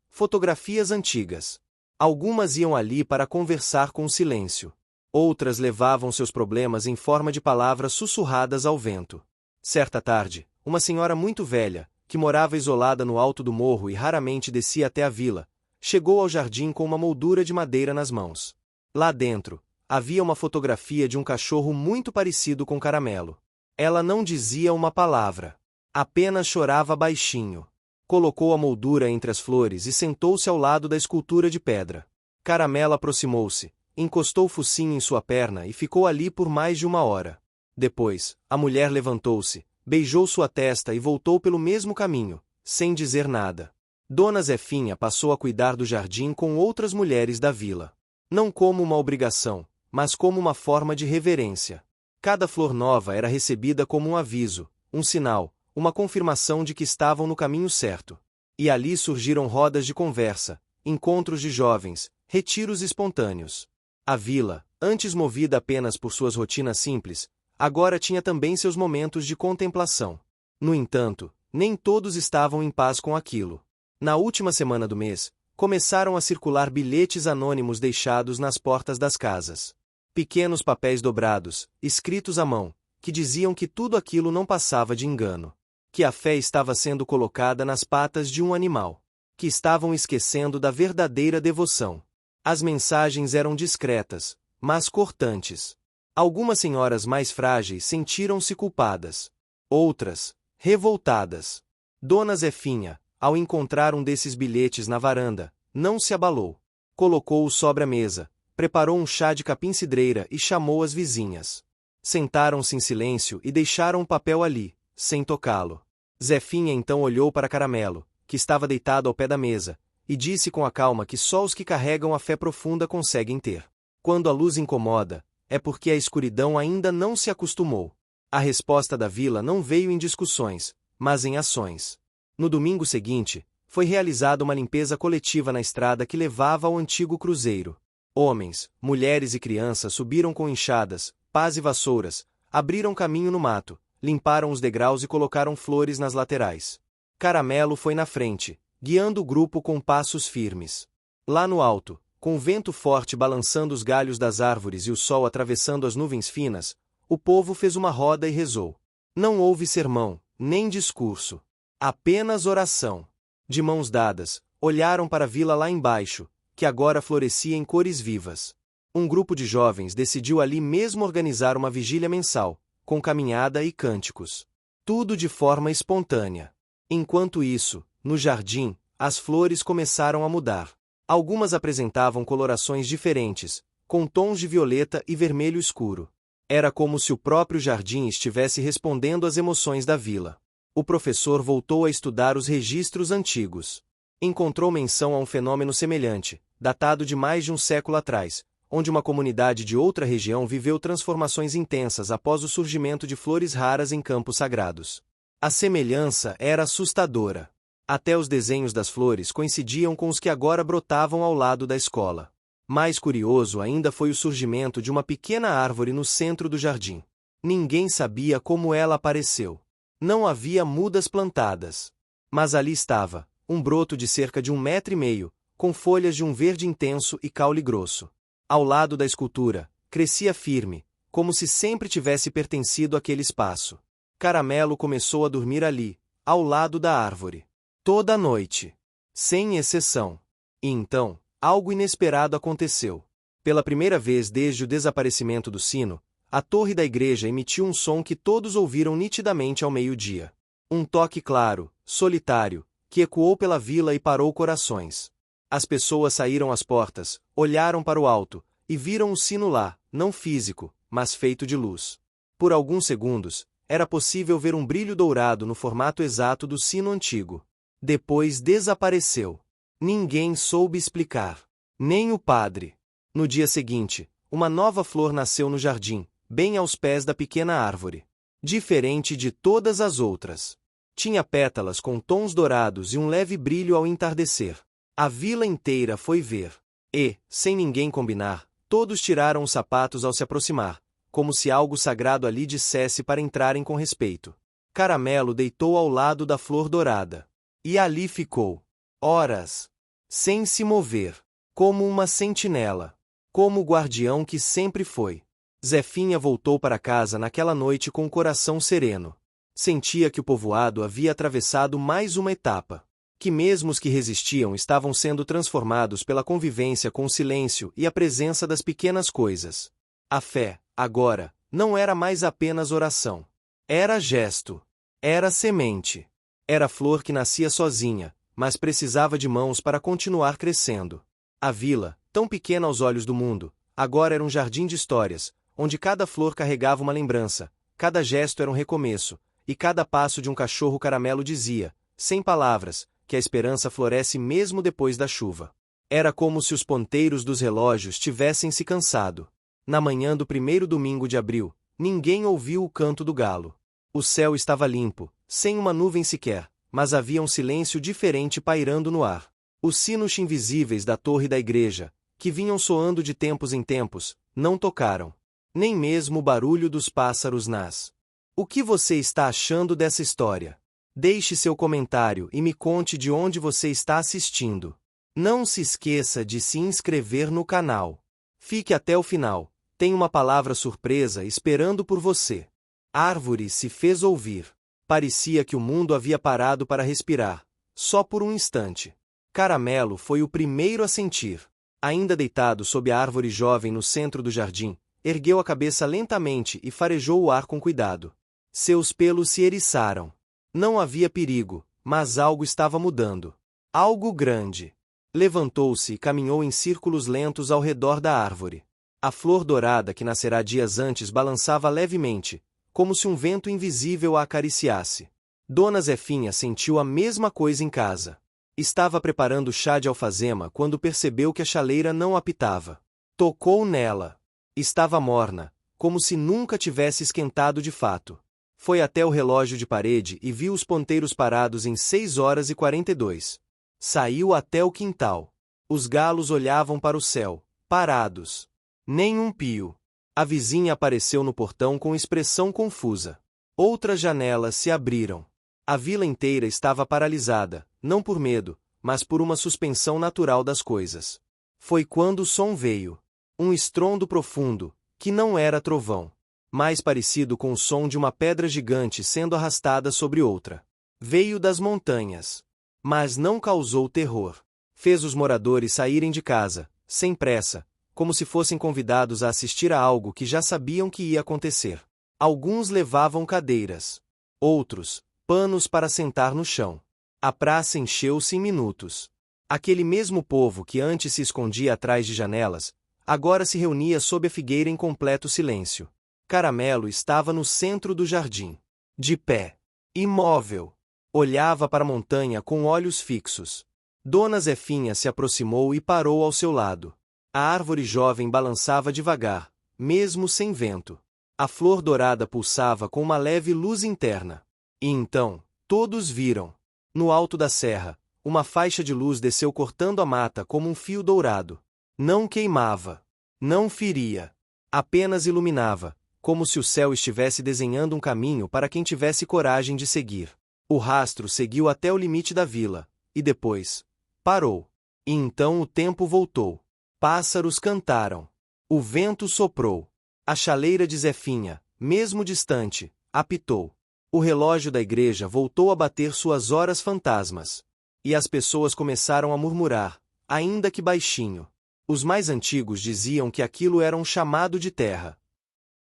fotografias antigas. Algumas iam ali para conversar com o silêncio. Outras levavam seus problemas em forma de palavras sussurradas ao vento. Certa tarde, uma senhora muito velha, que morava isolada no alto do morro e raramente descia até a vila, chegou ao jardim com uma moldura de madeira nas mãos. Lá dentro, havia uma fotografia de um cachorro muito parecido com Caramelo. Ela não dizia uma palavra. Apenas chorava baixinho. Colocou a moldura entre as flores e sentou-se ao lado da escultura de pedra. Caramelo aproximou-se, encostou o focinho em sua perna e ficou ali por mais de 1 hora. Depois, a mulher levantou-se, beijou sua testa e voltou pelo mesmo caminho, sem dizer nada. Dona Zefinha passou a cuidar do jardim com outras mulheres da vila. Não como uma obrigação, mas como uma forma de reverência. Cada flor nova era recebida como um aviso, um sinal, uma confirmação de que estavam no caminho certo. E ali surgiram rodas de conversa, encontros de jovens, retiros espontâneos. A vila, antes movida apenas por suas rotinas simples, agora tinha também seus momentos de contemplação. No entanto, nem todos estavam em paz com aquilo. Na última semana do mês, começaram a circular bilhetes anônimos deixados nas portas das casas. Pequenos papéis dobrados, escritos à mão, que diziam que tudo aquilo não passava de engano. Que a fé estava sendo colocada nas patas de um animal. Que estavam esquecendo da verdadeira devoção. As mensagens eram discretas, mas cortantes. Algumas senhoras mais frágeis sentiram-se culpadas. Outras, revoltadas. Dona Zefinha, ao encontrar um desses bilhetes na varanda, não se abalou. Colocou-o sobre a mesa, preparou um chá de capim-cidreira e chamou as vizinhas. Sentaram-se em silêncio e deixaram o papel ali, sem tocá-lo. Zefinha então olhou para Caramelo, que estava deitado ao pé da mesa, e disse com a calma que só os que carregam a fé profunda conseguem ter. Quando a luz incomoda, é porque a escuridão ainda não se acostumou. A resposta da vila não veio em discussões, mas em ações. No domingo seguinte, foi realizada uma limpeza coletiva na estrada que levava ao antigo cruzeiro. Homens, mulheres e crianças subiram com enxadas, pás e vassouras, abriram caminho no mato, limparam os degraus e colocaram flores nas laterais. Caramelo foi na frente, guiando o grupo com passos firmes. Lá no alto, com o vento forte balançando os galhos das árvores e o sol atravessando as nuvens finas, o povo fez uma roda e rezou. Não houve sermão, nem discurso. Apenas oração. De mãos dadas, olharam para a vila lá embaixo, que agora florescia em cores vivas. Um grupo de jovens decidiu ali mesmo organizar uma vigília mensal, com caminhada e cânticos. Tudo de forma espontânea. Enquanto isso, no jardim, as flores começaram a mudar. Algumas apresentavam colorações diferentes, com tons de violeta e vermelho escuro. Era como se o próprio jardim estivesse respondendo às emoções da vila. O professor voltou a estudar os registros antigos. Encontrou menção a um fenômeno semelhante, datado de mais de um século atrás, onde uma comunidade de outra região viveu transformações intensas após o surgimento de flores raras em campos sagrados. A semelhança era assustadora. Até os desenhos das flores coincidiam com os que agora brotavam ao lado da escola. Mais curioso ainda foi o surgimento de uma pequena árvore no centro do jardim. Ninguém sabia como ela apareceu. Não havia mudas plantadas. Mas ali estava, um broto de cerca de 1,5 metros, com folhas de um verde intenso e caule grosso. Ao lado da escultura, crescia firme, como se sempre tivesse pertencido àquele espaço. Caramelo começou a dormir ali, ao lado da árvore. Toda a noite. Sem exceção. E então, algo inesperado aconteceu. Pela primeira vez desde o desaparecimento do sino, a torre da igreja emitiu um som que todos ouviram nitidamente ao meio-dia. Um toque claro, solitário, que ecoou pela vila e parou corações. As pessoas saíram às portas, olharam para o alto, e viram o sino lá, não físico, mas feito de luz. Por alguns segundos, era possível ver um brilho dourado no formato exato do sino antigo. Depois desapareceu. Ninguém soube explicar. Nem o padre. No dia seguinte, uma nova flor nasceu no jardim, bem aos pés da pequena árvore. Diferente de todas as outras. Tinha pétalas com tons dourados e um leve brilho ao entardecer. A vila inteira foi ver. E, sem ninguém combinar, todos tiraram os sapatos ao se aproximar, como se algo sagrado ali dissesse para entrarem com respeito. Caramelo deitou ao lado da flor dourada. E ali ficou. Horas. Sem se mover. Como uma sentinela. Como o guardião que sempre foi. Zefinha voltou para casa naquela noite com o coração sereno. Sentia que o povoado havia atravessado mais uma etapa. Que mesmo os que resistiam estavam sendo transformados pela convivência com o silêncio e a presença das pequenas coisas. A fé, agora, não era mais apenas oração. Era gesto. Era semente. Era flor que nascia sozinha, mas precisava de mãos para continuar crescendo. A vila, tão pequena aos olhos do mundo, agora era um jardim de histórias, onde cada flor carregava uma lembrança, cada gesto era um recomeço, e cada passo de um cachorro caramelo dizia, sem palavras, que a esperança floresce mesmo depois da chuva. Era como se os ponteiros dos relógios tivessem se cansado. Na manhã do primeiro domingo de abril, ninguém ouviu o canto do galo. O céu estava limpo, sem uma nuvem sequer, mas havia um silêncio diferente pairando no ar. Os sinos invisíveis da torre da igreja, que vinham soando de tempos em tempos, não tocaram. Nem mesmo o barulho dos pássaros nas. O que você está achando dessa história? Deixe seu comentário e me conte de onde você está assistindo. Não se esqueça de se inscrever no canal. Fique até o final, tem uma palavra surpresa esperando por você. Árvore se fez ouvir. Parecia que o mundo havia parado para respirar, só por um instante. Caramelo foi o primeiro a sentir. Ainda deitado sob a árvore jovem no centro do jardim, ergueu a cabeça lentamente e farejou o ar com cuidado. Seus pelos se eriçaram. Não havia perigo, mas algo estava mudando. Algo grande. Levantou-se e caminhou em círculos lentos ao redor da árvore. A flor dourada que nascerá dias antes balançava levemente, como se um vento invisível a acariciasse. Dona Zefinha sentiu a mesma coisa em casa. Estava preparando chá de alfazema quando percebeu que a chaleira não apitava. Tocou nela. Estava morna, como se nunca tivesse esquentado de fato. Foi até o relógio de parede e viu os ponteiros parados em 6h42. Saiu até o quintal. Os galos olhavam para o céu, parados. Nem um pio. A vizinha apareceu no portão com expressão confusa. Outras janelas se abriram. A vila inteira estava paralisada, não por medo, mas por uma suspensão natural das coisas. Foi quando o som veio. Um estrondo profundo, que não era trovão, mais parecido com o som de uma pedra gigante sendo arrastada sobre outra. Veio das montanhas. Mas não causou terror. Fez os moradores saírem de casa, sem pressa, como se fossem convidados a assistir a algo que já sabiam que ia acontecer. Alguns levavam cadeiras. Outros, panos para sentar no chão. A praça encheu-se em minutos. Aquele mesmo povo que antes se escondia atrás de janelas, agora se reunia sob a figueira em completo silêncio. Caramelo estava no centro do jardim. De pé. Imóvel. Olhava para a montanha com olhos fixos. Dona Zefinha se aproximou e parou ao seu lado. A árvore jovem balançava devagar, mesmo sem vento. A flor dourada pulsava com uma leve luz interna. E então, todos viram. No alto da serra, uma faixa de luz desceu cortando a mata como um fio dourado. Não queimava. Não feria. Apenas iluminava, como se o céu estivesse desenhando um caminho para quem tivesse coragem de seguir. O rastro seguiu até o limite da vila, e depois, parou. E então o tempo voltou. Pássaros cantaram. O vento soprou. A chaleira de Zefinha, mesmo distante, apitou. O relógio da igreja voltou a bater suas horas fantasmas. E as pessoas começaram a murmurar, ainda que baixinho. Os mais antigos diziam que aquilo era um chamado de terra.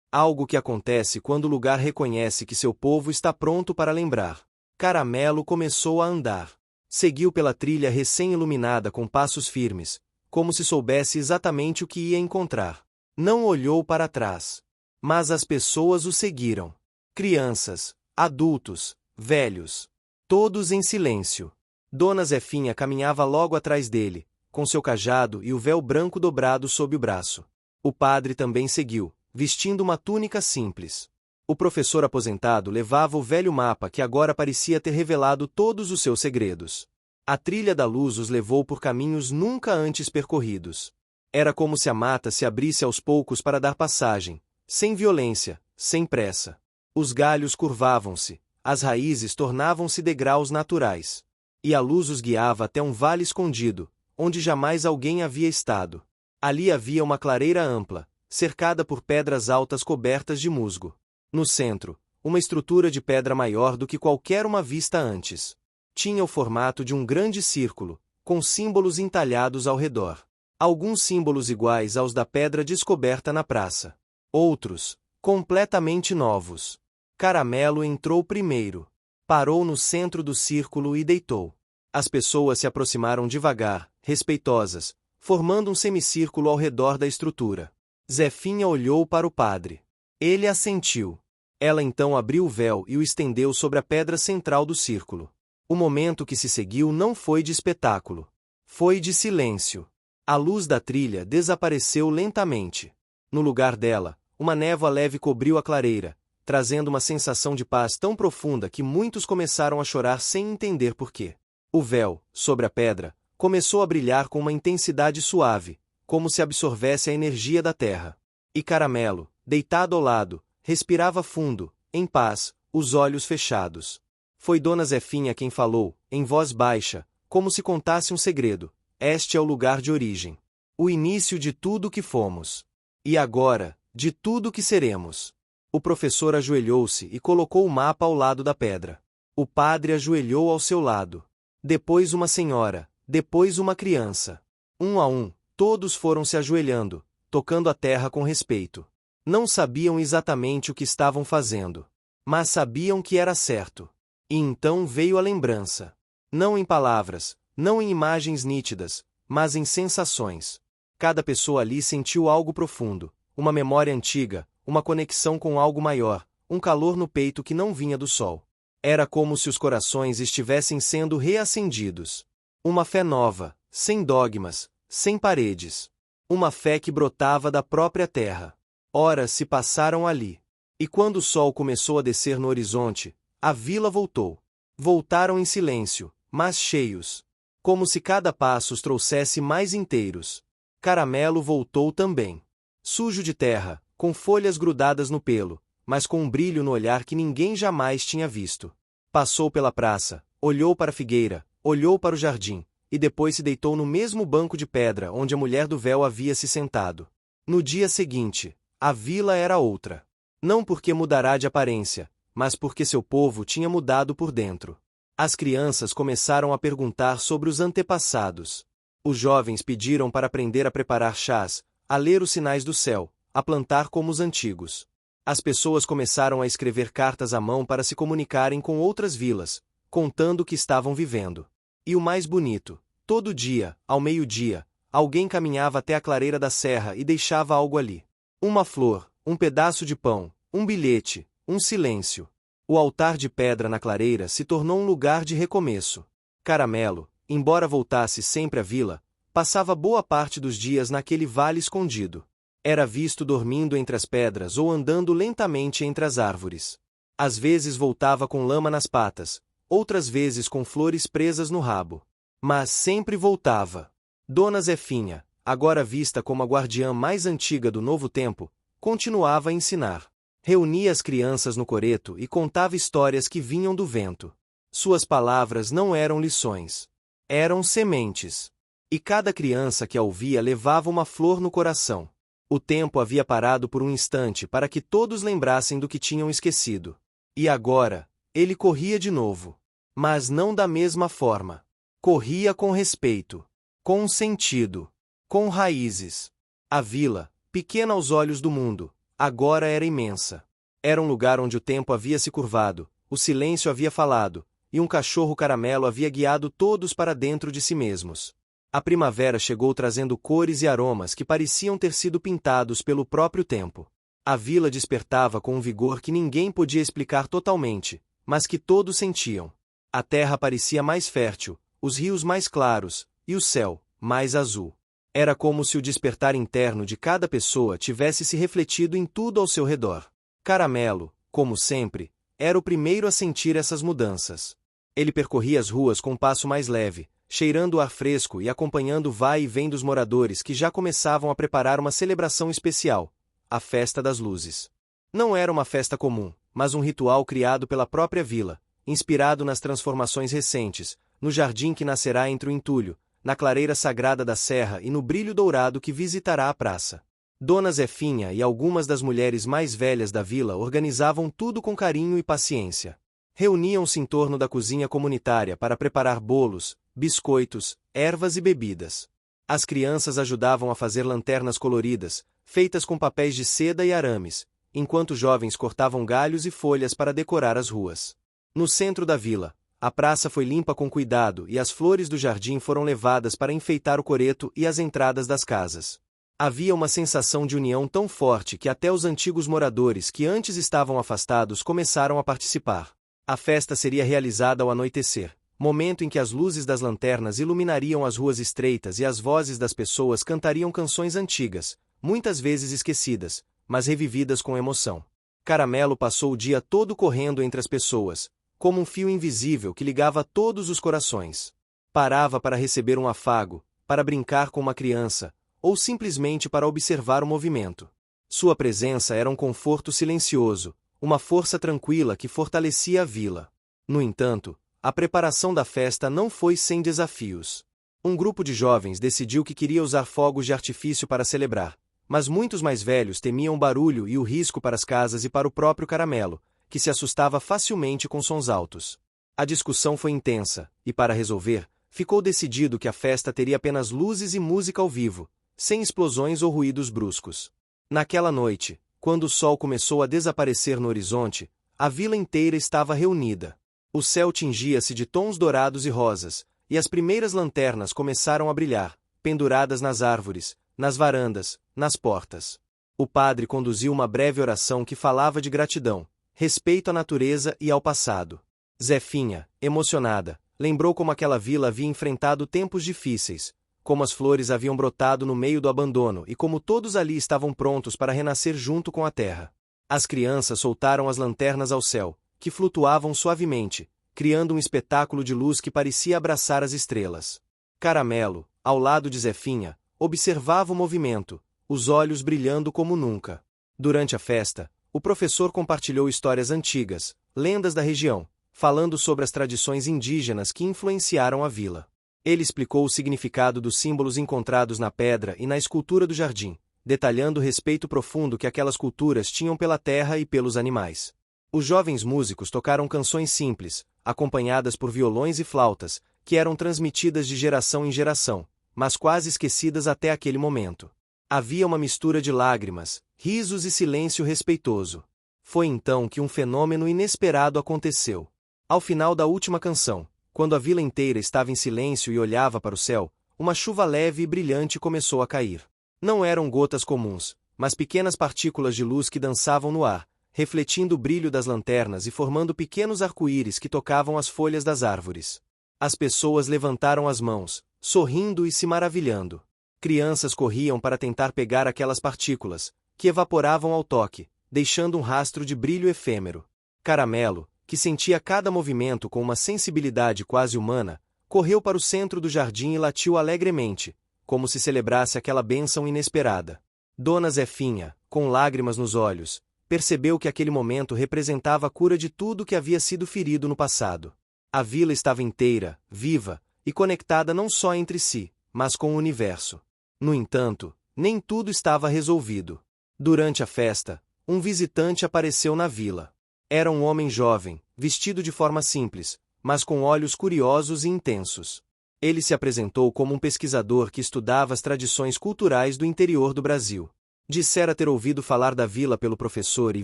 Algo que acontece quando o lugar reconhece que seu povo está pronto para lembrar. Caramelo começou a andar. Seguiu pela trilha recém-iluminada com passos firmes, como se soubesse exatamente o que ia encontrar. Não olhou para trás. Mas as pessoas o seguiram. Crianças, adultos, velhos. Todos em silêncio. Dona Zefinha caminhava logo atrás dele, com seu cajado e o véu branco dobrado sob o braço. O padre também seguiu, vestindo uma túnica simples. O professor aposentado levava o velho mapa que agora parecia ter revelado todos os seus segredos. A trilha da luz os levou por caminhos nunca antes percorridos. Era como se a mata se abrisse aos poucos para dar passagem, sem violência, sem pressa. Os galhos curvavam-se, as raízes tornavam-se degraus naturais. E a luz os guiava até um vale escondido, onde jamais alguém havia estado. Ali havia uma clareira ampla, cercada por pedras altas cobertas de musgo. No centro, uma estrutura de pedra maior do que qualquer uma vista antes. Tinha o formato de um grande círculo, com símbolos entalhados ao redor. Alguns símbolos iguais aos da pedra descoberta na praça. Outros, completamente novos. Caramelo entrou primeiro. Parou no centro do círculo e deitou. As pessoas se aproximaram devagar, respeitosas, formando um semicírculo ao redor da estrutura. Zefinha olhou para o padre. Ele assentiu. Ela então abriu o véu e o estendeu sobre a pedra central do círculo. O momento que se seguiu não foi de espetáculo. Foi de silêncio. A luz da trilha desapareceu lentamente. No lugar dela, uma névoa leve cobriu a clareira, trazendo uma sensação de paz tão profunda que muitos começaram a chorar sem entender por quê. O véu, sobre a pedra, começou a brilhar com uma intensidade suave, como se absorvesse a energia da terra. E Caramelo, deitado ao lado, respirava fundo, em paz, os olhos fechados. Foi Dona Zefinha quem falou, em voz baixa, como se contasse um segredo. Este é o lugar de origem. O início de tudo que fomos. E agora, de tudo que seremos. O professor ajoelhou-se e colocou o mapa ao lado da pedra. O padre ajoelhou ao seu lado. Depois uma senhora, depois uma criança. Um a um, todos foram se ajoelhando, tocando a terra com respeito. Não sabiam exatamente o que estavam fazendo, mas sabiam que era certo. E então veio a lembrança. Não em palavras, não em imagens nítidas, mas em sensações. Cada pessoa ali sentiu algo profundo, uma memória antiga, uma conexão com algo maior, um calor no peito que não vinha do sol. Era como se os corações estivessem sendo reacendidos. Uma fé nova, sem dogmas, sem paredes. Uma fé que brotava da própria terra. Horas se passaram ali. E quando o sol começou a descer no horizonte, a vila voltou. Voltaram em silêncio, mas cheios. Como se cada passo os trouxesse mais inteiros. Caramelo voltou também. Sujo de terra, com folhas grudadas no pelo, mas com um brilho no olhar que ninguém jamais tinha visto. Passou pela praça, olhou para a figueira, olhou para o jardim, e depois se deitou no mesmo banco de pedra onde a mulher do véu havia se sentado. No dia seguinte, a vila era outra. Não porque mudará de aparência, mas porque seu povo tinha mudado por dentro. As crianças começaram a perguntar sobre os antepassados. Os jovens pediram para aprender a preparar chás, a ler os sinais do céu, a plantar como os antigos. As pessoas começaram a escrever cartas à mão para se comunicarem com outras vilas, contando o que estavam vivendo. E o mais bonito, todo dia, ao meio-dia, alguém caminhava até a clareira da serra e deixava algo ali. Uma flor, um pedaço de pão, um bilhete, um silêncio. O altar de pedra na clareira se tornou um lugar de recomeço. Caramelo, embora voltasse sempre à vila, passava boa parte dos dias naquele vale escondido. Era visto dormindo entre as pedras ou andando lentamente entre as árvores. Às vezes voltava com lama nas patas, outras vezes com flores presas no rabo. Mas sempre voltava. Dona Zefinha, agora vista como a guardiã mais antiga do novo tempo, continuava a ensinar. Reunia as crianças no coreto e contava histórias que vinham do vento. Suas palavras não eram lições. Eram sementes. E cada criança que a ouvia levava uma flor no coração. O tempo havia parado por um instante para que todos lembrassem do que tinham esquecido. E agora, ele corria de novo. Mas não da mesma forma. Corria com respeito. Com sentido. Com raízes. A vila, pequena aos olhos do mundo, agora era imensa. Era um lugar onde o tempo havia se curvado, o silêncio havia falado, e um cachorro caramelo havia guiado todos para dentro de si mesmos. A primavera chegou trazendo cores e aromas que pareciam ter sido pintados pelo próprio tempo. A vila despertava com um vigor que ninguém podia explicar totalmente, mas que todos sentiam. A terra parecia mais fértil, os rios mais claros, e o céu, mais azul. Era como se o despertar interno de cada pessoa tivesse se refletido em tudo ao seu redor. Caramelo, como sempre, era o primeiro a sentir essas mudanças. Ele percorria as ruas com um passo mais leve, cheirando o ar fresco e acompanhando o vai e vem dos moradores que já começavam a preparar uma celebração especial, a Festa das Luzes. Não era uma festa comum, mas um ritual criado pela própria vila, inspirado nas transformações recentes, no jardim que nascerá entre o entulho, na clareira sagrada da serra e no brilho dourado que visitará a praça. Dona Zefinha e algumas das mulheres mais velhas da vila organizavam tudo com carinho e paciência. Reuniam-se em torno da cozinha comunitária para preparar bolos, biscoitos, ervas e bebidas. As crianças ajudavam a fazer lanternas coloridas, feitas com papéis de seda e arames, enquanto jovens cortavam galhos e folhas para decorar as ruas. No centro da vila, a praça foi limpa com cuidado e as flores do jardim foram levadas para enfeitar o coreto e as entradas das casas. Havia uma sensação de união tão forte que até os antigos moradores que antes estavam afastados começaram a participar. A festa seria realizada ao anoitecer, momento em que as luzes das lanternas iluminariam as ruas estreitas e as vozes das pessoas cantariam canções antigas, muitas vezes esquecidas, mas revividas com emoção. Caramelo passou o dia todo correndo entre as pessoas, como um fio invisível que ligava todos os corações. Parava para receber um afago, para brincar com uma criança, ou simplesmente para observar o movimento. Sua presença era um conforto silencioso, uma força tranquila que fortalecia a vila. No entanto, a preparação da festa não foi sem desafios. Um grupo de jovens decidiu que queria usar fogos de artifício para celebrar, mas muitos mais velhos temiam o barulho e o risco para as casas e para o próprio Caramelo, que se assustava facilmente com sons altos. A discussão foi intensa, e para resolver, ficou decidido que a festa teria apenas luzes e música ao vivo, sem explosões ou ruídos bruscos. Naquela noite, quando o sol começou a desaparecer no horizonte, a vila inteira estava reunida. O céu tingia-se de tons dourados e rosas, e as primeiras lanternas começaram a brilhar, penduradas nas árvores, nas varandas, nas portas. O padre conduziu uma breve oração que falava de gratidão, respeito à natureza e ao passado. Zefinha, emocionada, lembrou como aquela vila havia enfrentado tempos difíceis, como as flores haviam brotado no meio do abandono e como todos ali estavam prontos para renascer junto com a terra. As crianças soltaram as lanternas ao céu, que flutuavam suavemente, criando um espetáculo de luz que parecia abraçar as estrelas. Caramelo, ao lado de Zefinha, observava o movimento, os olhos brilhando como nunca. Durante a festa, o professor compartilhou histórias antigas, lendas da região, falando sobre as tradições indígenas que influenciaram a vila. Ele explicou o significado dos símbolos encontrados na pedra e na escultura do jardim, detalhando o respeito profundo que aquelas culturas tinham pela terra e pelos animais. Os jovens músicos tocaram canções simples, acompanhadas por violões e flautas, que eram transmitidas de geração em geração, mas quase esquecidas até aquele momento. Havia uma mistura de lágrimas, risos e silêncio respeitoso. Foi então que um fenômeno inesperado aconteceu. Ao final da última canção, quando a vila inteira estava em silêncio e olhava para o céu, uma chuva leve e brilhante começou a cair. Não eram gotas comuns, mas pequenas partículas de luz que dançavam no ar, refletindo o brilho das lanternas e formando pequenos arco-íris que tocavam as folhas das árvores. As pessoas levantaram as mãos, sorrindo e se maravilhando. Crianças corriam para tentar pegar aquelas partículas, que evaporavam ao toque, deixando um rastro de brilho efêmero. Caramelo, que sentia cada movimento com uma sensibilidade quase humana, correu para o centro do jardim e latiu alegremente, como se celebrasse aquela bênção inesperada. Dona Zefinha, com lágrimas nos olhos, percebeu que aquele momento representava a cura de tudo que havia sido ferido no passado. A vila estava inteira, viva, e conectada não só entre si, mas com o universo. No entanto, nem tudo estava resolvido. Durante a festa, um visitante apareceu na vila. Era um homem jovem, vestido de forma simples, mas com olhos curiosos e intensos. Ele se apresentou como um pesquisador que estudava as tradições culturais do interior do Brasil. Dissera ter ouvido falar da vila pelo professor e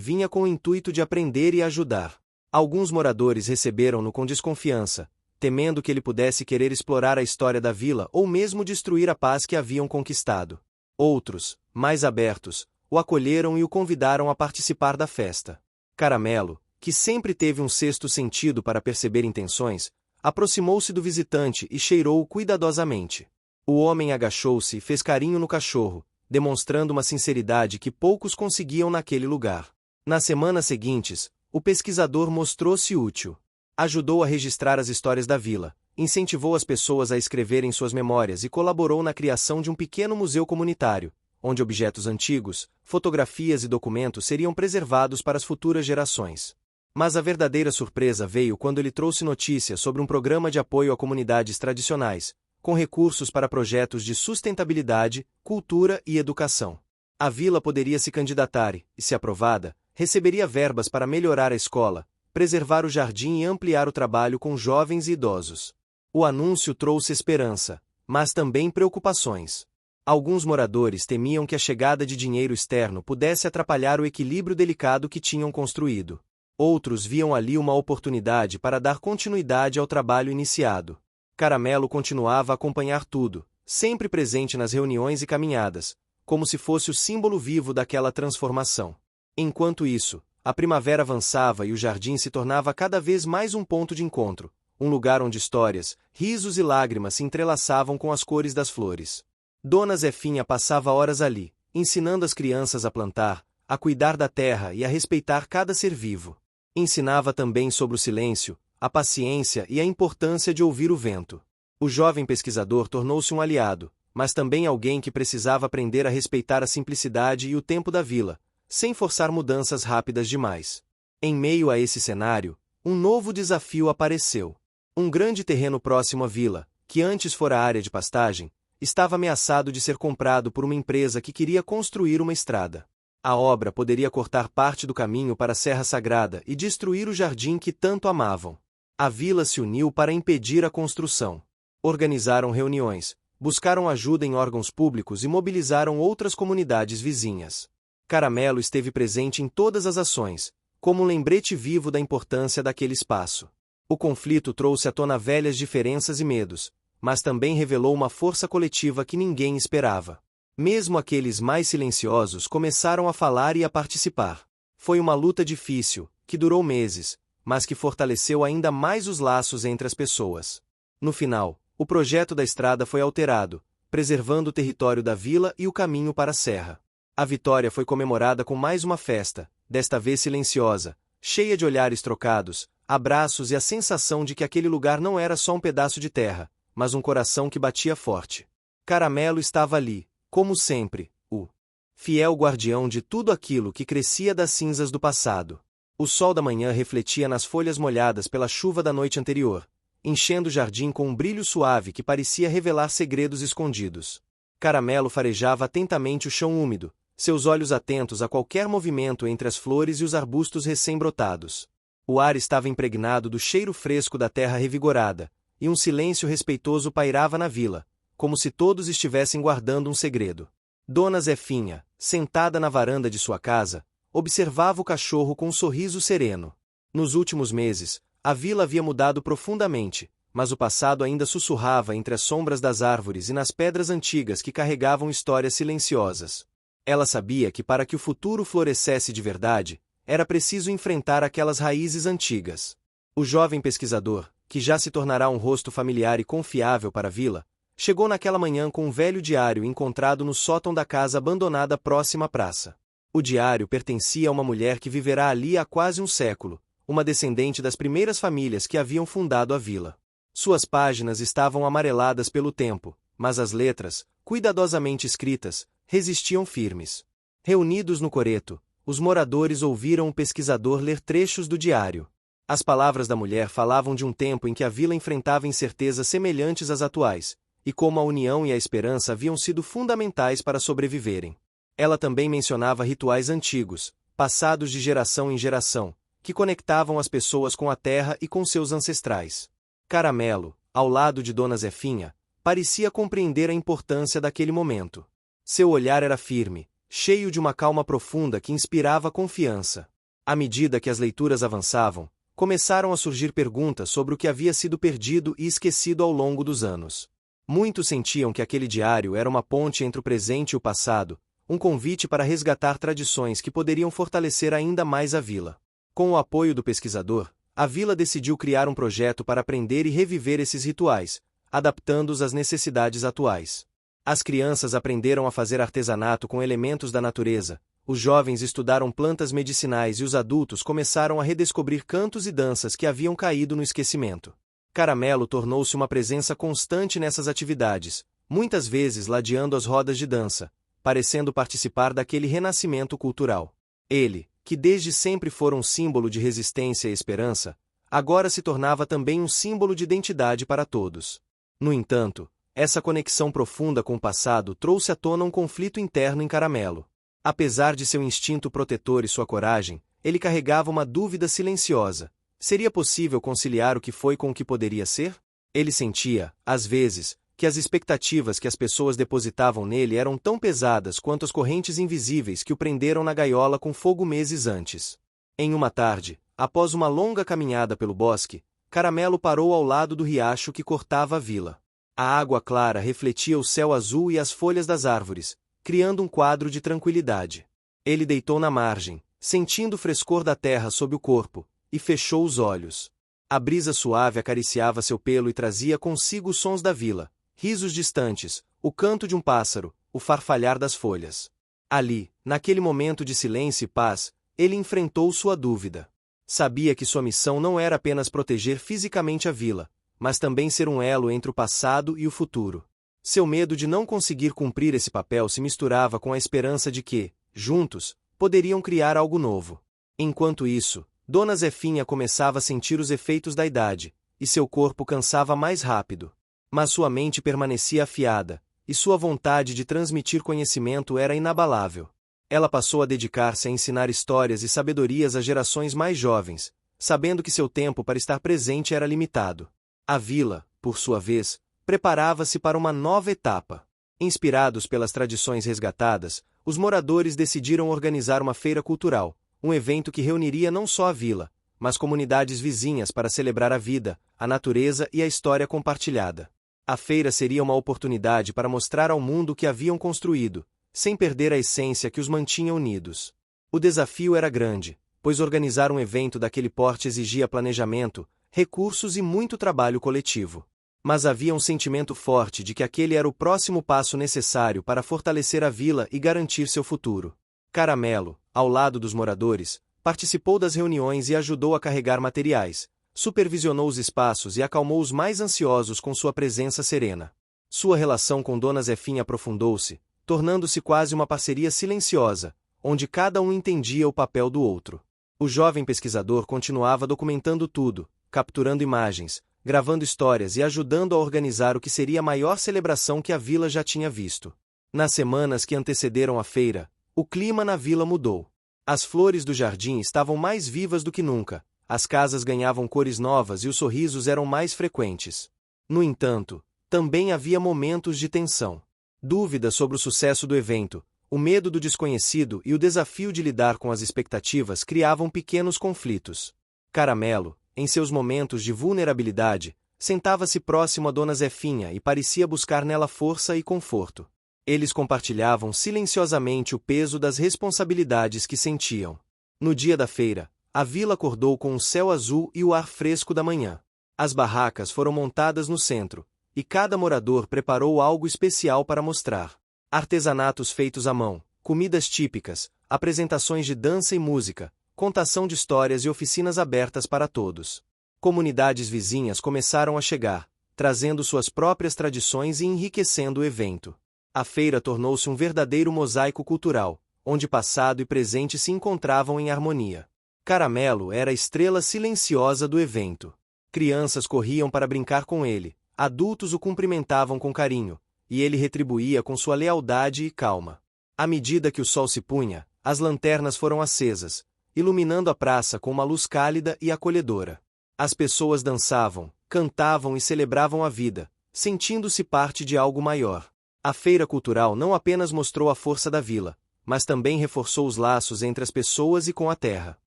vinha com o intuito de aprender e ajudar. Alguns moradores receberam-no com desconfiança, temendo que ele pudesse querer explorar a história da vila ou mesmo destruir a paz que haviam conquistado. Outros, mais abertos, o acolheram e o convidaram a participar da festa. Caramelo, que sempre teve um sexto sentido para perceber intenções, aproximou-se do visitante e cheirou-o cuidadosamente. O homem agachou-se e fez carinho no cachorro, demonstrando uma sinceridade que poucos conseguiam naquele lugar. Nas semanas seguintes, o pesquisador mostrou-se útil. Ajudou a registrar as histórias da vila, incentivou as pessoas a escreverem suas memórias e colaborou na criação de um pequeno museu comunitário, onde objetos antigos, fotografias e documentos seriam preservados para as futuras gerações. Mas a verdadeira surpresa veio quando ele trouxe notícias sobre um programa de apoio a comunidades tradicionais, com recursos para projetos de sustentabilidade, cultura e educação. A vila poderia se candidatar e, se aprovada, receberia verbas para melhorar a escola, preservar o jardim e ampliar o trabalho com jovens e idosos. O anúncio trouxe esperança, mas também preocupações. Alguns moradores temiam que a chegada de dinheiro externo pudesse atrapalhar o equilíbrio delicado que tinham construído. Outros viam ali uma oportunidade para dar continuidade ao trabalho iniciado. Caramelo continuava a acompanhar tudo, sempre presente nas reuniões e caminhadas, como se fosse o símbolo vivo daquela transformação. Enquanto isso, a primavera avançava e o jardim se tornava cada vez mais um ponto de encontro, um lugar onde histórias, risos e lágrimas se entrelaçavam com as cores das flores. Dona Zefinha passava horas ali, ensinando as crianças a plantar, a cuidar da terra e a respeitar cada ser vivo. Ensinava também sobre o silêncio, a paciência e a importância de ouvir o vento. O jovem pesquisador tornou-se um aliado, mas também alguém que precisava aprender a respeitar a simplicidade e o tempo da vila, sem forçar mudanças rápidas demais. Em meio a esse cenário, um novo desafio apareceu. Um grande terreno próximo à vila, que antes fora área de pastagem, estava ameaçado de ser comprado por uma empresa que queria construir uma estrada. A obra poderia cortar parte do caminho para a Serra Sagrada e destruir o jardim que tanto amavam. A vila se uniu para impedir a construção. Organizaram reuniões, buscaram ajuda em órgãos públicos e mobilizaram outras comunidades vizinhas. Caramelo esteve presente em todas as ações, como um lembrete vivo da importância daquele espaço. O conflito trouxe à tona velhas diferenças e medos, mas também revelou uma força coletiva que ninguém esperava. Mesmo aqueles mais silenciosos começaram a falar e a participar. Foi uma luta difícil, que durou meses, mas que fortaleceu ainda mais os laços entre as pessoas. No final, o projeto da estrada foi alterado, preservando o território da vila e o caminho para a serra. A vitória foi comemorada com mais uma festa, desta vez silenciosa, cheia de olhares trocados, abraços e a sensação de que aquele lugar não era só um pedaço de terra, mas um coração que batia forte. Caramelo estava ali, como sempre, o fiel guardião de tudo aquilo que crescia das cinzas do passado. O sol da manhã refletia nas folhas molhadas pela chuva da noite anterior, enchendo o jardim com um brilho suave que parecia revelar segredos escondidos. Caramelo farejava atentamente o chão úmido, seus olhos atentos a qualquer movimento entre as flores e os arbustos recém-brotados. O ar estava impregnado do cheiro fresco da terra revigorada, e um silêncio respeitoso pairava na vila, como se todos estivessem guardando um segredo. Dona Zefinha, sentada na varanda de sua casa, observava o cachorro com um sorriso sereno. Nos últimos meses, a vila havia mudado profundamente, mas o passado ainda sussurrava entre as sombras das árvores e nas pedras antigas que carregavam histórias silenciosas. Ela sabia que para que o futuro florescesse de verdade, era preciso enfrentar aquelas raízes antigas. O jovem pesquisador, que já se tornará um rosto familiar e confiável para a vila, chegou naquela manhã com um velho diário encontrado no sótão da casa abandonada próxima à praça. O diário pertencia a uma mulher que viverá ali há quase um século, uma descendente das primeiras famílias que haviam fundado a vila. Suas páginas estavam amareladas pelo tempo, mas as letras, cuidadosamente escritas, resistiam firmes. Reunidos no coreto, os moradores ouviram o pesquisador ler trechos do diário. As palavras da mulher falavam de um tempo em que a vila enfrentava incertezas semelhantes às atuais, e como a união e a esperança haviam sido fundamentais para sobreviverem. Ela também mencionava rituais antigos, passados de geração em geração, que conectavam as pessoas com a terra e com seus ancestrais. Caramelo, ao lado de Dona Zefinha, parecia compreender a importância daquele momento. Seu olhar era firme, cheio de uma calma profunda que inspirava confiança. À medida que as leituras avançavam, começaram a surgir perguntas sobre o que havia sido perdido e esquecido ao longo dos anos. Muitos sentiam que aquele diário era uma ponte entre o presente e o passado, um convite para resgatar tradições que poderiam fortalecer ainda mais a vila. Com o apoio do pesquisador, a vila decidiu criar um projeto para aprender e reviver esses rituais, adaptando-os às necessidades atuais. As crianças aprenderam a fazer artesanato com elementos da natureza, os jovens estudaram plantas medicinais e os adultos começaram a redescobrir cantos e danças que haviam caído no esquecimento. Caramelo tornou-se uma presença constante nessas atividades, muitas vezes ladeando as rodas de dança, parecendo participar daquele renascimento cultural. Ele, que desde sempre fora um símbolo de resistência e esperança, agora se tornava também um símbolo de identidade para todos. No entanto, essa conexão profunda com o passado trouxe à tona um conflito interno em Caramelo. Apesar de seu instinto protetor e sua coragem, ele carregava uma dúvida silenciosa. Seria possível conciliar o que foi com o que poderia ser? Ele sentia, às vezes, que as expectativas que as pessoas depositavam nele eram tão pesadas quanto as correntes invisíveis que o prenderam na gaiola com fogo meses antes. Em uma tarde, após uma longa caminhada pelo bosque, Caramelo parou ao lado do riacho que cortava a vila. A água clara refletia o céu azul e as folhas das árvores, criando um quadro de tranquilidade. Ele deitou na margem, sentindo o frescor da terra sob o corpo, e fechou os olhos. A brisa suave acariciava seu pelo e trazia consigo os sons da vila, risos distantes, o canto de um pássaro, o farfalhar das folhas. Ali, naquele momento de silêncio e paz, ele enfrentou sua dúvida. Sabia que sua missão não era apenas proteger fisicamente a vila, mas também ser um elo entre o passado e o futuro. Seu medo de não conseguir cumprir esse papel se misturava com a esperança de que, juntos, poderiam criar algo novo. Enquanto isso, Dona Zefinha começava a sentir os efeitos da idade, e seu corpo cansava mais rápido. Mas sua mente permanecia afiada, e sua vontade de transmitir conhecimento era inabalável. Ela passou a dedicar-se a ensinar histórias e sabedorias às gerações mais jovens, sabendo que seu tempo para estar presente era limitado. A vila, por sua vez, preparava-se para uma nova etapa. Inspirados pelas tradições resgatadas, os moradores decidiram organizar uma feira cultural, um evento que reuniria não só a vila, mas comunidades vizinhas para celebrar a vida, a natureza e a história compartilhada. A feira seria uma oportunidade para mostrar ao mundo o que haviam construído, sem perder a essência que os mantinha unidos. O desafio era grande, pois organizar um evento daquele porte exigia planejamento, recursos e muito trabalho coletivo. Mas havia um sentimento forte de que aquele era o próximo passo necessário para fortalecer a vila e garantir seu futuro. Caramelo, ao lado dos moradores, participou das reuniões e ajudou a carregar materiais, supervisionou os espaços e acalmou os mais ansiosos com sua presença serena. Sua relação com Dona Zefinha aprofundou-se, tornando-se quase uma parceria silenciosa, onde cada um entendia o papel do outro. O jovem pesquisador continuava documentando tudo, capturando imagens, gravando histórias e ajudando a organizar o que seria a maior celebração que a vila já tinha visto. Nas semanas que antecederam a feira, o clima na vila mudou. As flores do jardim estavam mais vivas do que nunca, as casas ganhavam cores novas e os sorrisos eram mais frequentes. No entanto, também havia momentos de tensão. Dúvidas sobre o sucesso do evento, o medo do desconhecido e o desafio de lidar com as expectativas criavam pequenos conflitos. Caramelo, em seus momentos de vulnerabilidade, sentava-se próximo a Dona Zefinha e parecia buscar nela força e conforto. Eles compartilhavam silenciosamente o peso das responsabilidades que sentiam. No dia da feira, a vila acordou com um céu azul e o ar fresco da manhã. As barracas foram montadas no centro, e cada morador preparou algo especial para mostrar. Artesanatos feitos à mão, comidas típicas, apresentações de dança e música, contação de histórias e oficinas abertas para todos. Comunidades vizinhas começaram a chegar, trazendo suas próprias tradições e enriquecendo o evento. A feira tornou-se um verdadeiro mosaico cultural, onde passado e presente se encontravam em harmonia. Caramelo era a estrela silenciosa do evento. Crianças corriam para brincar com ele, adultos o cumprimentavam com carinho, e ele retribuía com sua lealdade e calma. À medida que o sol se punha, as lanternas foram acesas, iluminando a praça com uma luz cálida e acolhedora. As pessoas dançavam, cantavam e celebravam a vida, sentindo-se parte de algo maior. A feira cultural não apenas mostrou a força da vila, mas também reforçou os laços entre as pessoas e com a terra.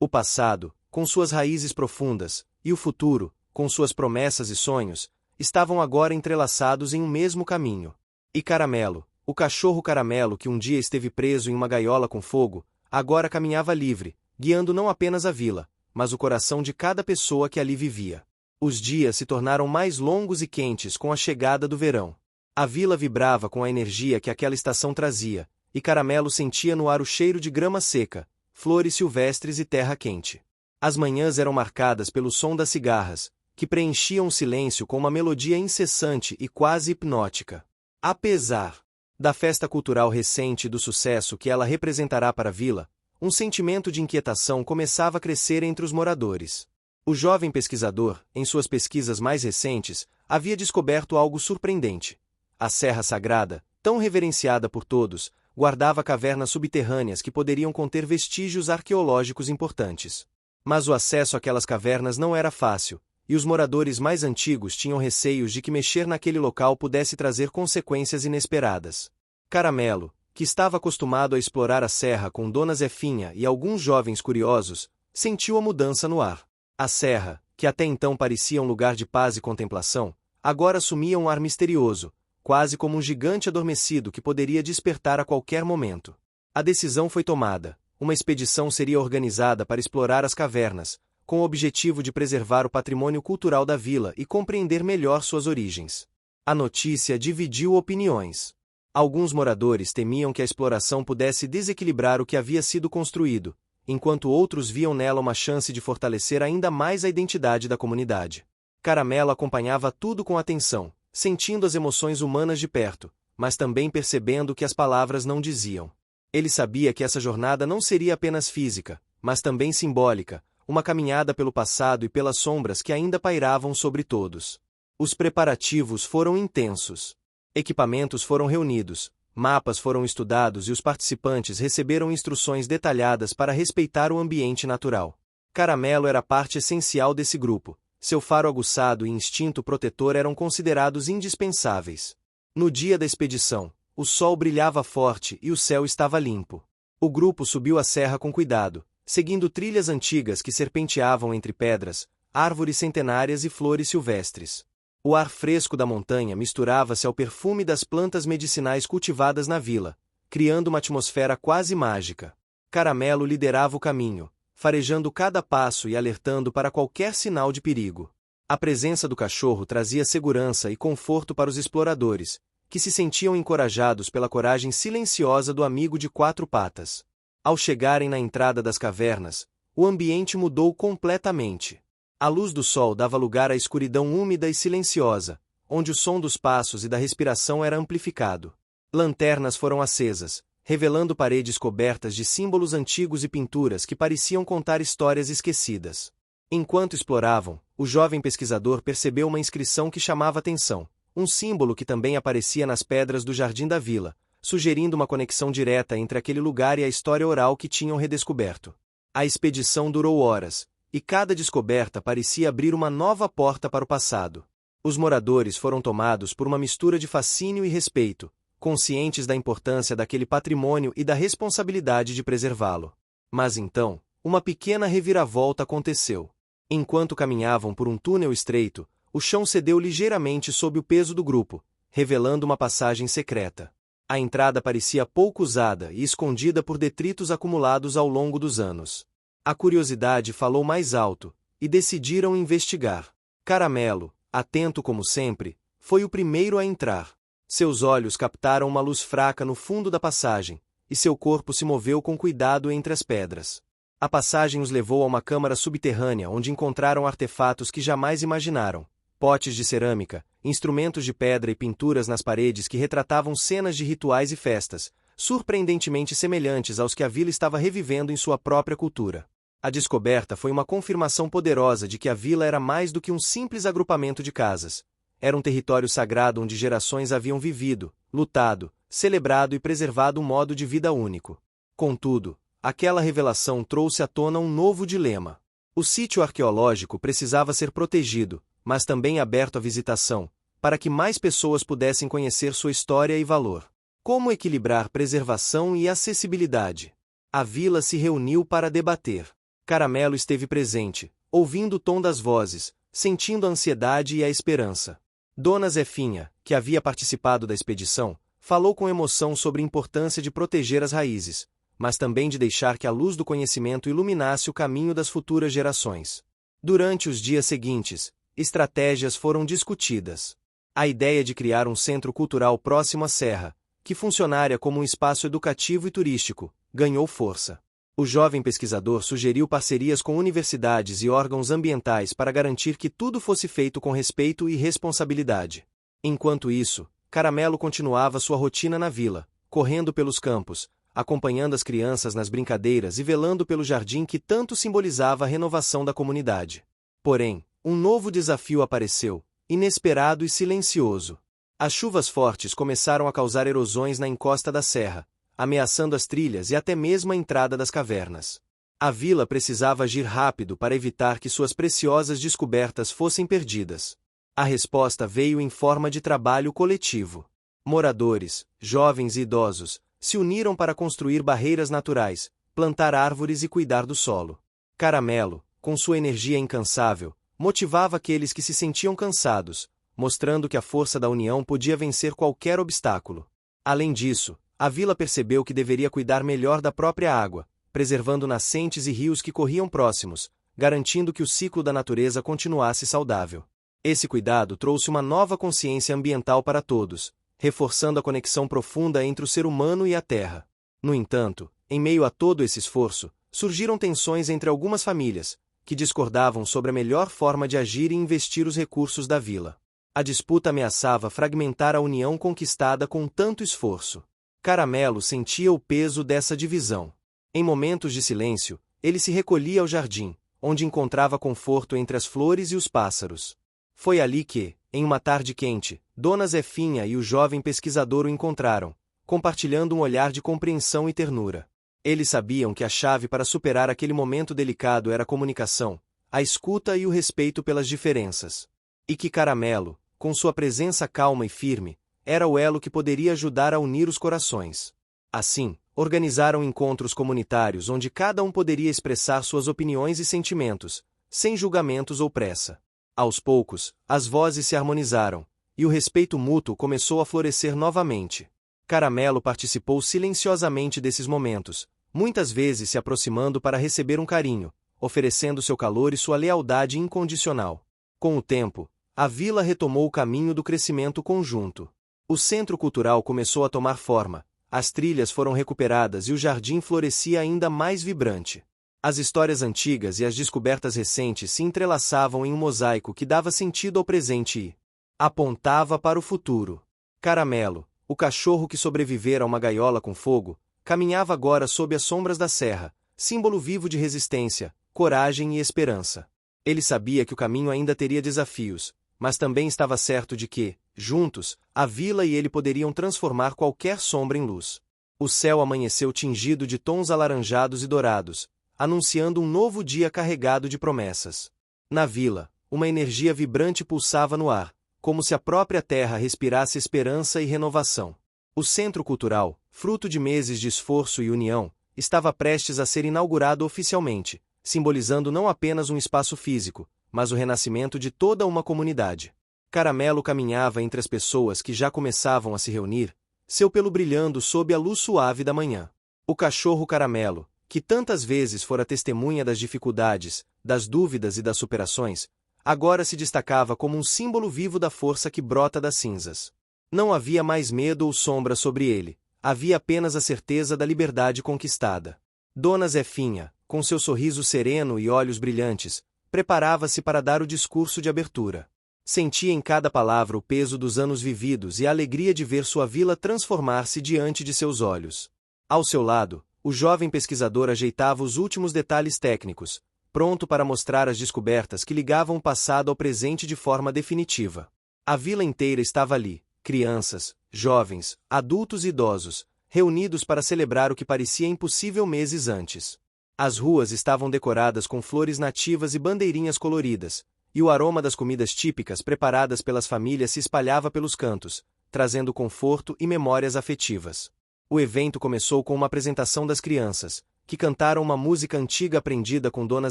O passado, com suas raízes profundas, e o futuro, com suas promessas e sonhos, estavam agora entrelaçados em um mesmo caminho. E Caramelo, o cachorro Caramelo que um dia esteve preso em uma gaiola com fogo, agora caminhava livre, guiando não apenas a vila, mas o coração de cada pessoa que ali vivia. Os dias se tornaram mais longos e quentes com a chegada do verão. A vila vibrava com a energia que aquela estação trazia, e Caramelo sentia no ar o cheiro de grama seca, flores silvestres e terra quente. As manhãs eram marcadas pelo som das cigarras, que preenchiam o silêncio com uma melodia incessante e quase hipnótica. Apesar da festa cultural recente e do sucesso que ela representará para a vila, um sentimento de inquietação começava a crescer entre os moradores. O jovem pesquisador, em suas pesquisas mais recentes, havia descoberto algo surpreendente. A Serra Sagrada, tão reverenciada por todos, guardava cavernas subterrâneas que poderiam conter vestígios arqueológicos importantes. Mas o acesso àquelas cavernas não era fácil, e os moradores mais antigos tinham receios de que mexer naquele local pudesse trazer consequências inesperadas. Caramelo, que estava acostumado a explorar a serra com Dona Zefinha e alguns jovens curiosos, sentiu a mudança no ar. A serra, que até então parecia um lugar de paz e contemplação, agora assumia um ar misterioso, quase como um gigante adormecido que poderia despertar a qualquer momento. A decisão foi tomada. Uma expedição seria organizada para explorar as cavernas, com o objetivo de preservar o patrimônio cultural da vila e compreender melhor suas origens. A notícia dividiu opiniões. Alguns moradores temiam que a exploração pudesse desequilibrar o que havia sido construído, enquanto outros viam nela uma chance de fortalecer ainda mais a identidade da comunidade. Caramelo acompanhava tudo com atenção, sentindo as emoções humanas de perto, mas também percebendo o que as palavras não diziam. Ele sabia que essa jornada não seria apenas física, mas também simbólica, uma caminhada pelo passado e pelas sombras que ainda pairavam sobre todos. Os preparativos foram intensos. Equipamentos foram reunidos, mapas foram estudados e os participantes receberam instruções detalhadas para respeitar o ambiente natural. Caramelo era parte essencial desse grupo. Seu faro aguçado e instinto protetor eram considerados indispensáveis. No dia da expedição, o sol brilhava forte e o céu estava limpo. O grupo subiu a serra com cuidado, seguindo trilhas antigas que serpenteavam entre pedras, árvores centenárias e flores silvestres. O ar fresco da montanha misturava-se ao perfume das plantas medicinais cultivadas na vila, criando uma atmosfera quase mágica. Caramelo liderava o caminho, farejando cada passo e alertando para qualquer sinal de perigo. A presença do cachorro trazia segurança e conforto para os exploradores, que se sentiam encorajados pela coragem silenciosa do amigo de quatro patas. Ao chegarem na entrada das cavernas, o ambiente mudou completamente. A luz do sol dava lugar à escuridão úmida e silenciosa, onde o som dos passos e da respiração era amplificado. Lanternas foram acesas, revelando paredes cobertas de símbolos antigos e pinturas que pareciam contar histórias esquecidas. Enquanto exploravam, o jovem pesquisador percebeu uma inscrição que chamava atenção, um símbolo que também aparecia nas pedras do jardim da vila, sugerindo uma conexão direta entre aquele lugar e a história oral que tinham redescoberto. A expedição durou horas, e cada descoberta parecia abrir uma nova porta para o passado. Os moradores foram tomados por uma mistura de fascínio e respeito, conscientes da importância daquele patrimônio e da responsabilidade de preservá-lo. Mas então, uma pequena reviravolta aconteceu. Enquanto caminhavam por um túnel estreito, o chão cedeu ligeiramente sob o peso do grupo, revelando uma passagem secreta. A entrada parecia pouco usada e escondida por detritos acumulados ao longo dos anos. A curiosidade falou mais alto, e decidiram investigar. Caramelo, atento como sempre, foi o primeiro a entrar. Seus olhos captaram uma luz fraca no fundo da passagem, e seu corpo se moveu com cuidado entre as pedras. A passagem os levou a uma câmara subterrânea onde encontraram artefatos que jamais imaginaram. Potes de cerâmica, instrumentos de pedra e pinturas nas paredes que retratavam cenas de rituais e festas, surpreendentemente semelhantes aos que a vila estava revivendo em sua própria cultura. A descoberta foi uma confirmação poderosa de que a vila era mais do que um simples agrupamento de casas. Era um território sagrado onde gerações haviam vivido, lutado, celebrado e preservado um modo de vida único. Contudo, aquela revelação trouxe à tona um novo dilema. O sítio arqueológico precisava ser protegido, mas também aberto à visitação, para que mais pessoas pudessem conhecer sua história e valor. Como equilibrar preservação e acessibilidade? A vila se reuniu para debater. Caramelo esteve presente, ouvindo o tom das vozes, sentindo a ansiedade e a esperança. Dona Zefinha, que havia participado da expedição, falou com emoção sobre a importância de proteger as raízes, mas também de deixar que a luz do conhecimento iluminasse o caminho das futuras gerações. Durante os dias seguintes, estratégias foram discutidas. A ideia de criar um centro cultural próximo à serra, que funcionaria como um espaço educativo e turístico, ganhou força. O jovem pesquisador sugeriu parcerias com universidades e órgãos ambientais para garantir que tudo fosse feito com respeito e responsabilidade. Enquanto isso, Caramelo continuava sua rotina na vila, correndo pelos campos, acompanhando as crianças nas brincadeiras e velando pelo jardim que tanto simbolizava a renovação da comunidade. Porém, um novo desafio apareceu, inesperado e silencioso. As chuvas fortes começaram a causar erosões na encosta da serra, ameaçando as trilhas e até mesmo a entrada das cavernas. A vila precisava agir rápido para evitar que suas preciosas descobertas fossem perdidas. A resposta veio em forma de trabalho coletivo. Moradores, jovens e idosos, se uniram para construir barreiras naturais, plantar árvores e cuidar do solo. Caramelo, com sua energia incansável, motivava aqueles que se sentiam cansados, mostrando que a força da união podia vencer qualquer obstáculo. Além disso, a vila percebeu que deveria cuidar melhor da própria água, preservando nascentes e rios que corriam próximos, garantindo que o ciclo da natureza continuasse saudável. Esse cuidado trouxe uma nova consciência ambiental para todos, reforçando a conexão profunda entre o ser humano e a terra. No entanto, em meio a todo esse esforço, surgiram tensões entre algumas famílias, que discordavam sobre a melhor forma de agir e investir os recursos da vila. A disputa ameaçava fragmentar a união conquistada com tanto esforço. Caramelo sentia o peso dessa divisão. Em momentos de silêncio, ele se recolhia ao jardim, onde encontrava conforto entre as flores e os pássaros. Foi ali que, em uma tarde quente, Dona Zefinha e o jovem pesquisador o encontraram, compartilhando um olhar de compreensão e ternura. Eles sabiam que a chave para superar aquele momento delicado era a comunicação, a escuta e o respeito pelas diferenças. E que Caramelo, com sua presença calma e firme, era o elo que poderia ajudar a unir os corações. Assim, organizaram encontros comunitários onde cada um poderia expressar suas opiniões e sentimentos, sem julgamentos ou pressa. Aos poucos, as vozes se harmonizaram, e o respeito mútuo começou a florescer novamente. Caramelo participou silenciosamente desses momentos, muitas vezes se aproximando para receber um carinho, oferecendo seu calor e sua lealdade incondicional. Com o tempo, a vila retomou o caminho do crescimento conjunto. O centro cultural começou a tomar forma, as trilhas foram recuperadas e o jardim florescia ainda mais vibrante. As histórias antigas e as descobertas recentes se entrelaçavam em um mosaico que dava sentido ao presente e apontava para o futuro. Caramelo, o cachorro que sobrevivera a uma gaiola com fogo, caminhava agora sob as sombras da serra, símbolo vivo de resistência, coragem e esperança. Ele sabia que o caminho ainda teria desafios, mas também estava certo de que, juntos, a vila e ele poderiam transformar qualquer sombra em luz. O céu amanheceu tingido de tons alaranjados e dourados, anunciando um novo dia carregado de promessas. Na vila, uma energia vibrante pulsava no ar, como se a própria terra respirasse esperança e renovação. O centro cultural, fruto de meses de esforço e união, estava prestes a ser inaugurado oficialmente, simbolizando não apenas um espaço físico, mas o renascimento de toda uma comunidade. Caramelo caminhava entre as pessoas que já começavam a se reunir, seu pelo brilhando sob a luz suave da manhã. O cachorro Caramelo, que tantas vezes fora testemunha das dificuldades, das dúvidas e das superações, agora se destacava como um símbolo vivo da força que brota das cinzas. Não havia mais medo ou sombra sobre ele, havia apenas a certeza da liberdade conquistada. Dona Zefinha, com seu sorriso sereno e olhos brilhantes, preparava-se para dar o discurso de abertura. Sentia em cada palavra o peso dos anos vividos e a alegria de ver sua vila transformar-se diante de seus olhos. Ao seu lado, o jovem pesquisador ajeitava os últimos detalhes técnicos, pronto para mostrar as descobertas que ligavam o passado ao presente de forma definitiva. A vila inteira estava ali, crianças, jovens, adultos e idosos, reunidos para celebrar o que parecia impossível meses antes. As ruas estavam decoradas com flores nativas e bandeirinhas coloridas, e o aroma das comidas típicas preparadas pelas famílias se espalhava pelos cantos, trazendo conforto e memórias afetivas. O evento começou com uma apresentação das crianças, que cantaram uma música antiga aprendida com Dona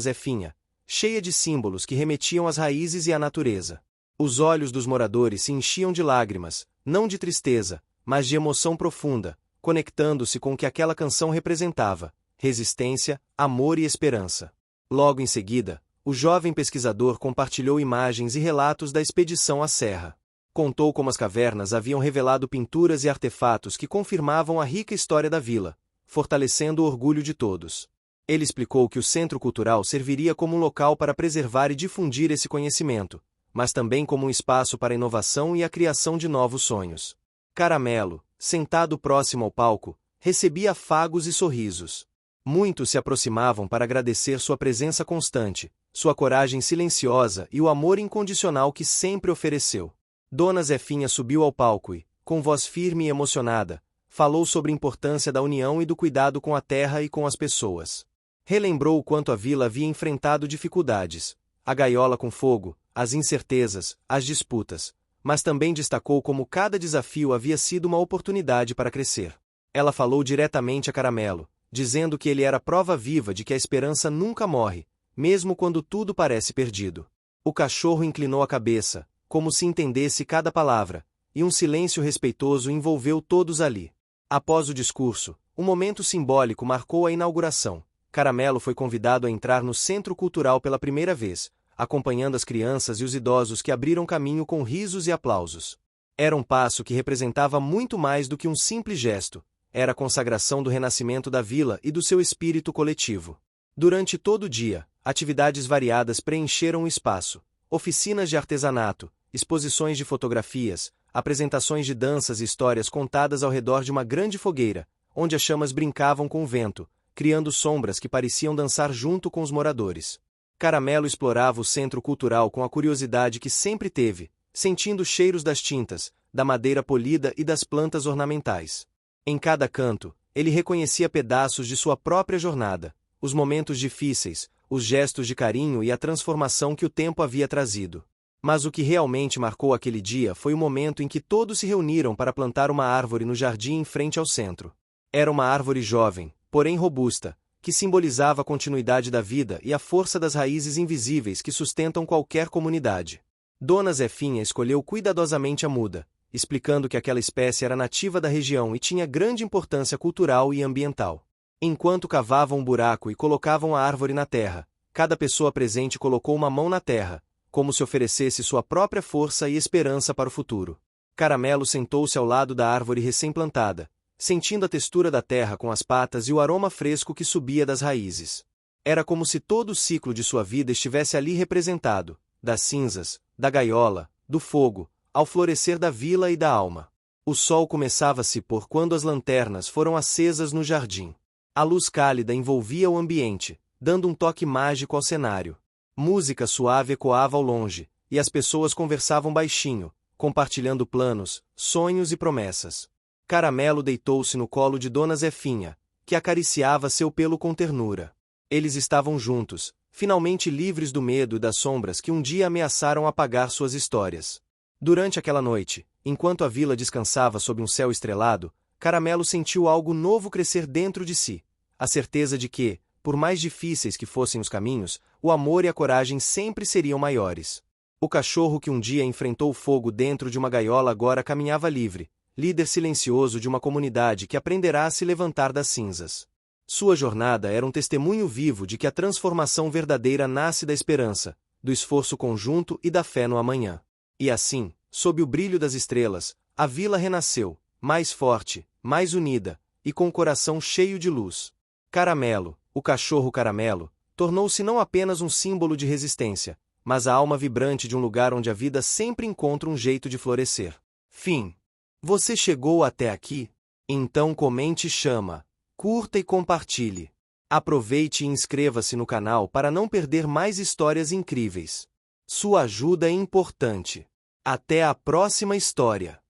Zefinha, cheia de símbolos que remetiam às raízes e à natureza. Os olhos dos moradores se enchiam de lágrimas, não de tristeza, mas de emoção profunda, conectando-se com o que aquela canção representava: resistência, amor e esperança. Logo em seguida, o jovem pesquisador compartilhou imagens e relatos da expedição à serra. Contou como as cavernas haviam revelado pinturas e artefatos que confirmavam a rica história da vila, fortalecendo o orgulho de todos. Ele explicou que o centro cultural serviria como um local para preservar e difundir esse conhecimento, mas também como um espaço para a inovação e a criação de novos sonhos. Caramelo, sentado próximo ao palco, recebia afagos e sorrisos. Muitos se aproximavam para agradecer sua presença constante, sua coragem silenciosa e o amor incondicional que sempre ofereceu. Dona Zefinha subiu ao palco e, com voz firme e emocionada, falou sobre a importância da união e do cuidado com a terra e com as pessoas. Relembrou o quanto a vila havia enfrentado dificuldades, a gaiola com fogo, as incertezas, as disputas, mas também destacou como cada desafio havia sido uma oportunidade para crescer. Ela falou diretamente a Caramelo, dizendo que ele era prova viva de que a esperança nunca morre, mesmo quando tudo parece perdido. O cachorro inclinou a cabeça, como se entendesse cada palavra, e um silêncio respeitoso envolveu todos ali. Após o discurso, um momento simbólico marcou a inauguração. Caramelo foi convidado a entrar no Centro Cultural pela primeira vez, acompanhando as crianças e os idosos que abriram caminho com risos e aplausos. Era um passo que representava muito mais do que um simples gesto, era a consagração do renascimento da vila e do seu espírito coletivo. Durante todo o dia, atividades variadas preencheram o espaço: oficinas de artesanato, exposições de fotografias, apresentações de danças e histórias contadas ao redor de uma grande fogueira, onde as chamas brincavam com o vento, criando sombras que pareciam dançar junto com os moradores. Caramelo explorava o centro cultural com a curiosidade que sempre teve, sentindo cheiros das tintas, da madeira polida e das plantas ornamentais. Em cada canto, ele reconhecia pedaços de sua própria jornada, os momentos difíceis, os gestos de carinho e a transformação que o tempo havia trazido. Mas o que realmente marcou aquele dia foi o momento em que todos se reuniram para plantar uma árvore no jardim em frente ao centro. Era uma árvore jovem, porém robusta, que simbolizava a continuidade da vida e a força das raízes invisíveis que sustentam qualquer comunidade. Dona Zefinha escolheu cuidadosamente a muda, explicando que aquela espécie era nativa da região e tinha grande importância cultural e ambiental. Enquanto cavavam um buraco e colocavam a árvore na terra, cada pessoa presente colocou uma mão na terra, como se oferecesse sua própria força e esperança para o futuro. Caramelo sentou-se ao lado da árvore recém-plantada, sentindo a textura da terra com as patas e o aroma fresco que subia das raízes. Era como se todo o ciclo de sua vida estivesse ali representado, das cinzas, da gaiola, do fogo, ao florescer da vila e da alma. O sol começava a se pôr quando as lanternas foram acesas no jardim. A luz cálida envolvia o ambiente, dando um toque mágico ao cenário. Música suave ecoava ao longe, e as pessoas conversavam baixinho, compartilhando planos, sonhos e promessas. Caramelo deitou-se no colo de Dona Zefinha, que acariciava seu pelo com ternura. Eles estavam juntos, finalmente livres do medo e das sombras que um dia ameaçaram apagar suas histórias. Durante aquela noite, enquanto a vila descansava sob um céu estrelado, Caramelo sentiu algo novo crescer dentro de si, a certeza de que, por mais difíceis que fossem os caminhos, o amor e a coragem sempre seriam maiores. O cachorro que um dia enfrentou o fogo dentro de uma gaiola agora caminhava livre, líder silencioso de uma comunidade que aprenderá a se levantar das cinzas. Sua jornada era um testemunho vivo de que a transformação verdadeira nasce da esperança, do esforço conjunto e da fé no amanhã. E assim, sob o brilho das estrelas, a vila renasceu, mais forte, mais unida, e com o coração cheio de luz. Caramelo, o cachorro Caramelo, tornou-se não apenas um símbolo de resistência, mas a alma vibrante de um lugar onde a vida sempre encontra um jeito de florescer. Fim. Você chegou até aqui? Então comente e chama, curta e compartilhe. Aproveite e inscreva-se no canal para não perder mais histórias incríveis. Sua ajuda é importante. Até a próxima história.